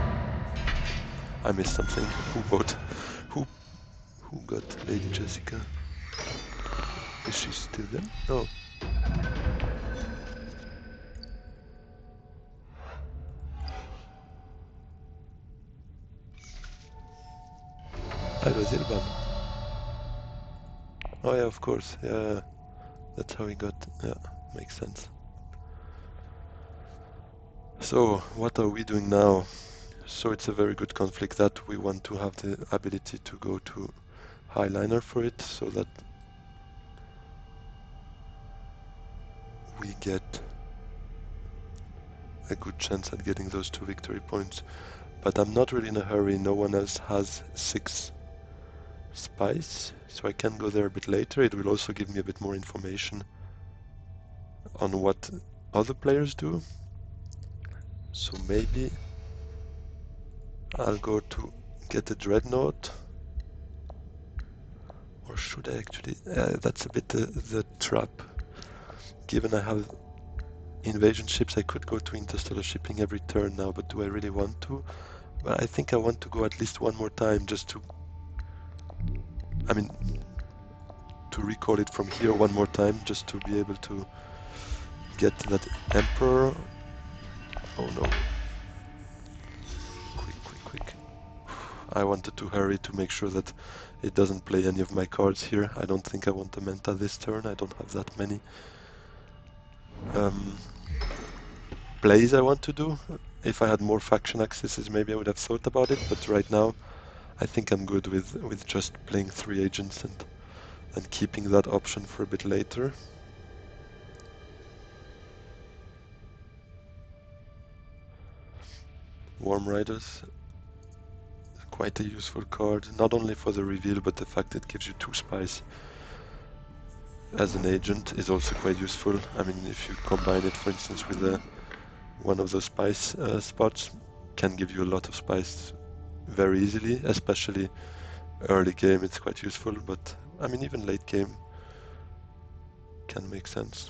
I missed something. Who got Lady Jessica? Is she still there? No. It was Ilban. Oh yeah, of course. Yeah, that's how he got. Yeah, makes sense. So, what are we doing now? So it's a very good conflict that we want to have the ability to go to Highliner for it, so that we get a good chance at getting those 2 victory points. But I'm not really in a hurry. No one else has 6 spice, so I can go there a bit later. It will also give me a bit more information on what other players do. So maybe I'll go to get a dreadnought. Or should I actually? That's a bit the trap. Given I have invasion ships, I could go to interstellar shipping every turn now, but do I really want to? But I think I want to go at least one more time just to, I mean, to recall it from here one more time, just to be able to get that Emperor. Oh no. Quick. I wanted to hurry to make sure that it doesn't play any of my cards here. I don't think I want a Menta this turn. I don't have that many plays I want to do. If I had more faction accesses, maybe I would have thought about it, but right now I think I'm good with just playing 3 agents and keeping that option for a bit later. Worm Riders, quite a useful card, not only for the reveal, but the fact it gives you 2 spice as an agent is also quite useful. I mean, if you combine it, for instance, with one of those spice spots, can give you a lot of spice very easily, especially early game it's quite useful, but I mean even late game can make sense.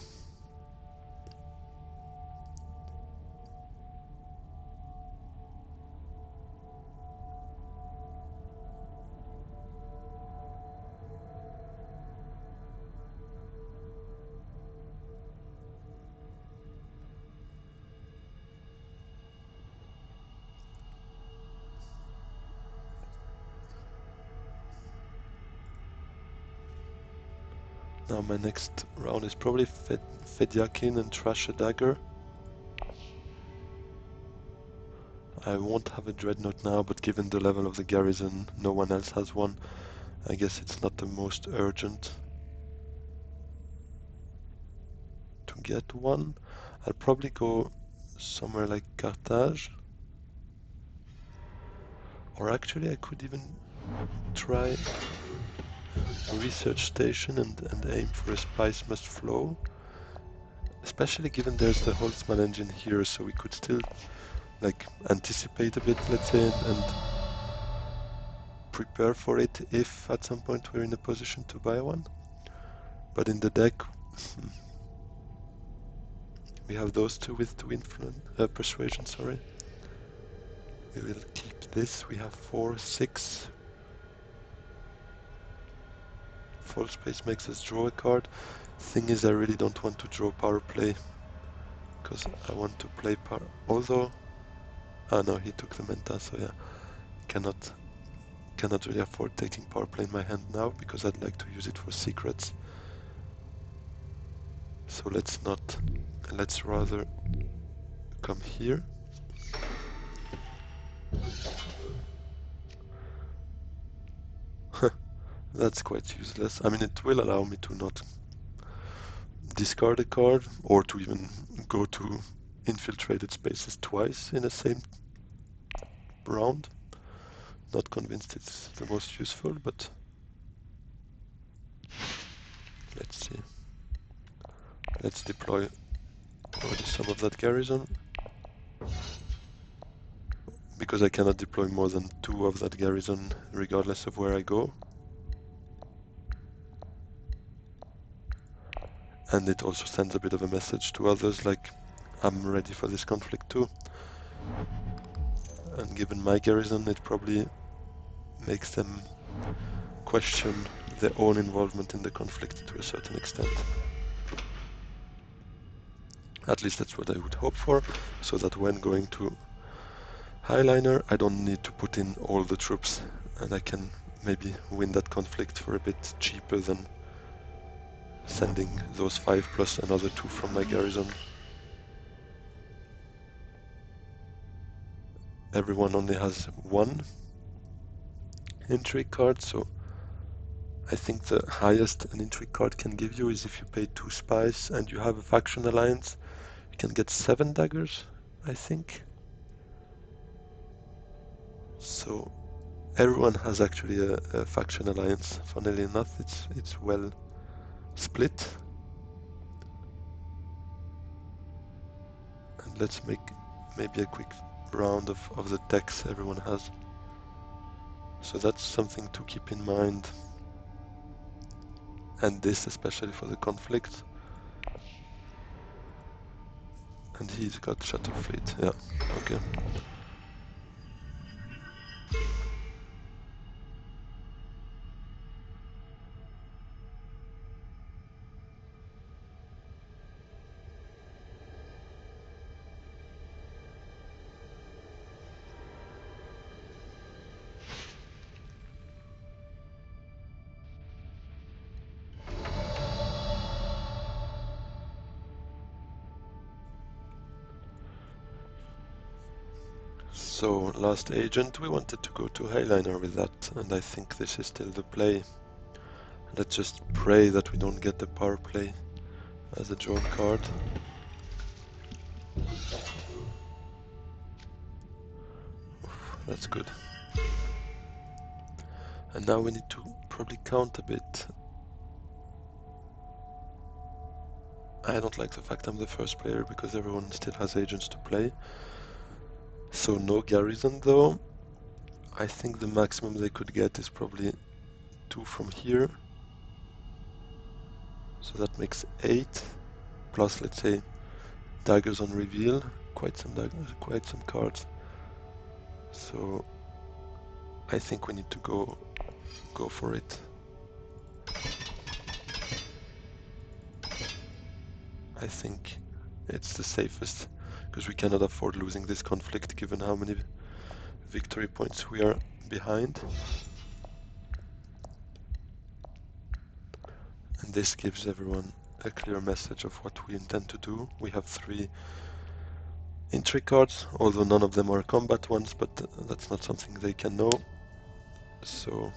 Now my next round is probably Fedyakin and Trash a Dagger. I won't have a Dreadnought now, but given the level of the garrison, no one else has one. I guess it's not the most urgent to get one. I'll probably go somewhere like Carthage. Or actually I could even try a research station and aim for a spice must flow. Especially given there's the Holtzman engine here, so we could still like anticipate a bit, let's say, and prepare for it if at some point we're in a position to buy one. But in the deck, we have those two with 2 influence, persuasion, sorry. We will keep this. We have 4, 6. Full space makes us draw a card. Thing is, I really don't want to draw power play because I want to play power. Although, no, he took the Menta, so yeah, cannot really afford taking power play in my hand now because I'd like to use it for secrets. So let's rather come here. That's quite useless. I mean, it will allow me to not discard a card or to even go to infiltrated spaces twice in the same round. Not convinced it's the most useful, but let's see. Let's deploy already some of that garrison. Because I cannot deploy more than 2 of that garrison regardless of where I go. And it also sends a bit of a message to others like, I'm ready for this conflict too. And given my garrison, it probably makes them question their own involvement in the conflict to a certain extent. At least that's what I would hope for, so that when going to Highliner, I don't need to put in all the troops, and I can maybe win that conflict for a bit cheaper than sending those 5 plus another 2 from my garrison. Everyone only has 1 intrigue card, so I think the highest an intrigue card can give you is if you pay 2 spies and you have a faction alliance, you can get 7 daggers, I think. So everyone has actually a faction alliance. Funnily enough, it's well split. And let's make maybe a quick round of the decks everyone has. So that's something to keep in mind. And this especially for the conflict. And he's got shuttle fleet, yeah, okay. So last agent, we wanted to go to Highliner with that, and I think this is still the play. Let's just pray that we don't get the power play as a drawn card. Oof, that's good. And now we need to probably count a bit. I don't like the fact I'm the first player because everyone still has agents to play. So no garrison though. I think the maximum they could get is probably 2 from here. So that makes 8. Plus, let's say, daggers on reveal. Quite some daggers, quite some cards. So I think we need to go for it. I think it's the safest because we cannot afford losing this conflict given how many victory points we are behind. And this gives everyone a clear message of what we intend to do. We have 3 intrigue cards, although none of them are combat ones, but that's not something they can know. So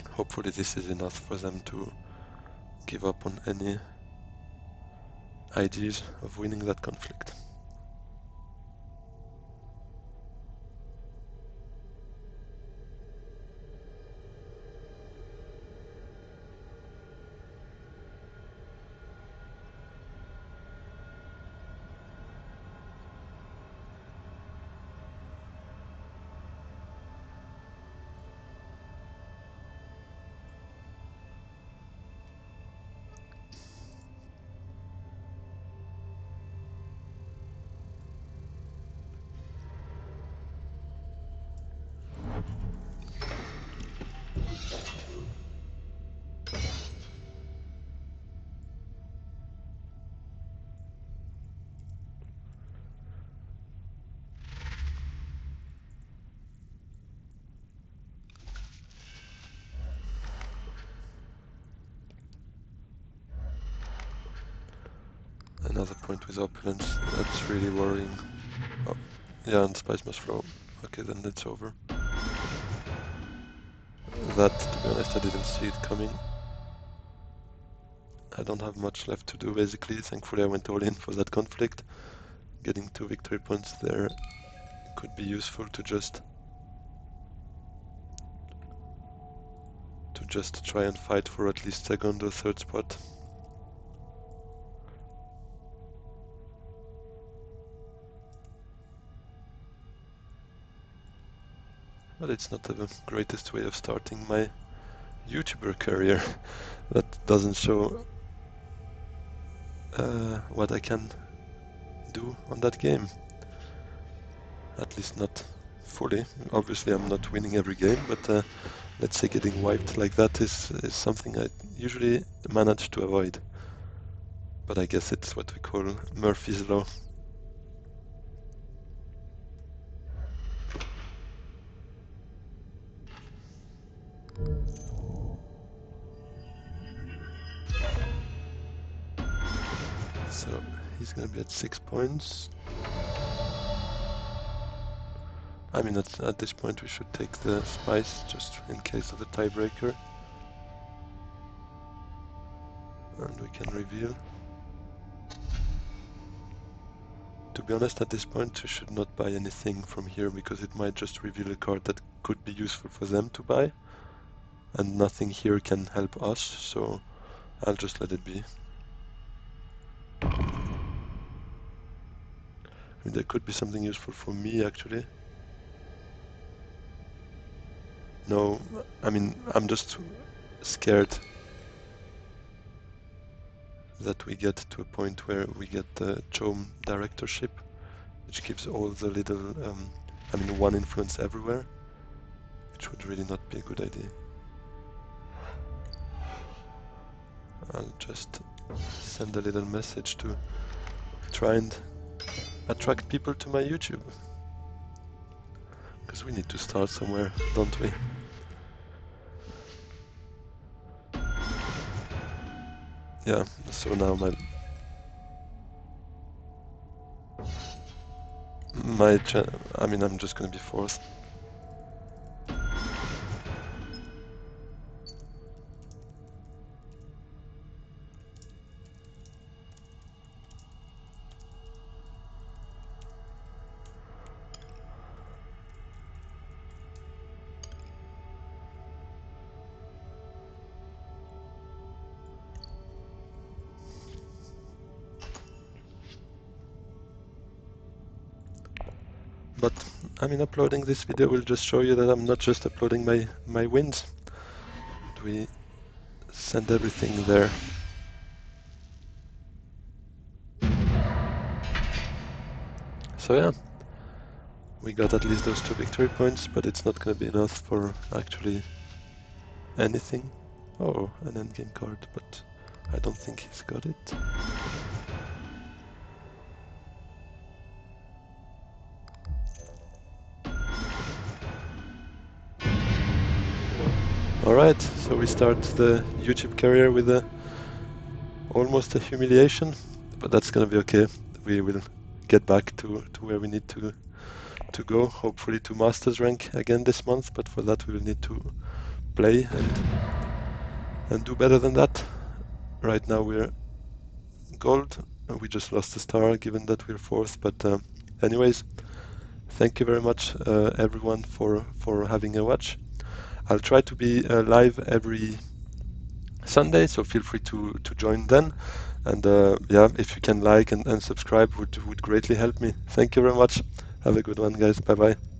hopefully this is enough for them to give up on any ideas of winning that conflict. Another point with opulence, that's really worrying. Oh, yeah, and spice must flow. Okay, then it's over. That, to be honest, I didn't see it coming. I don't have much left to do basically. Thankfully I went all in for that conflict. Getting 2 victory points there could be useful to just try and fight for at least 2nd or 3rd spot. But it's not the greatest way of starting my YouTuber career. That doesn't show what I can do on that game. At least not fully. Obviously I'm not winning every game, but let's say getting wiped like that is something I usually manage to avoid. But I guess it's what we call Murphy's Law. So he's gonna be at 6 points. I mean, at this point we should take the spice just in case of the tiebreaker. And we can reveal. To be honest, at this point we should not buy anything from here because it might just reveal a card that could be useful for them to buy. And nothing here can help us, so I'll just let it be. I mean, there could be something useful for me actually. No, I mean, I'm just scared that we get to a point where we get the Chome directorship, which gives all the little, I mean, 1 influence everywhere, which would really not be a good idea. I'll just send a little message to try and attract people to my YouTube. Because we need to start somewhere, don't we? Yeah, so now I mean, I'm just gonna be 4th. But I mean, uploading this video will just show you that I'm not just uploading my wins. We send everything there. So yeah, we got at least those 2 victory points, but it's not going to be enough for actually anything. Oh, an endgame card, but I don't think he's got it. Alright, so we start the YouTube career with almost a humiliation, but that's gonna be okay. We will get back to where we need to go, hopefully to Masters rank again this month, but for that we will need to play and do better than that. Right now we're gold, and we just lost a star given that we're fourth, but anyways, thank you very much everyone for having a watch. I'll try to be live every Sunday, so feel free to join then. And yeah, if you can like and subscribe would greatly help me. Thank you very much. Have a good one, guys. Bye bye.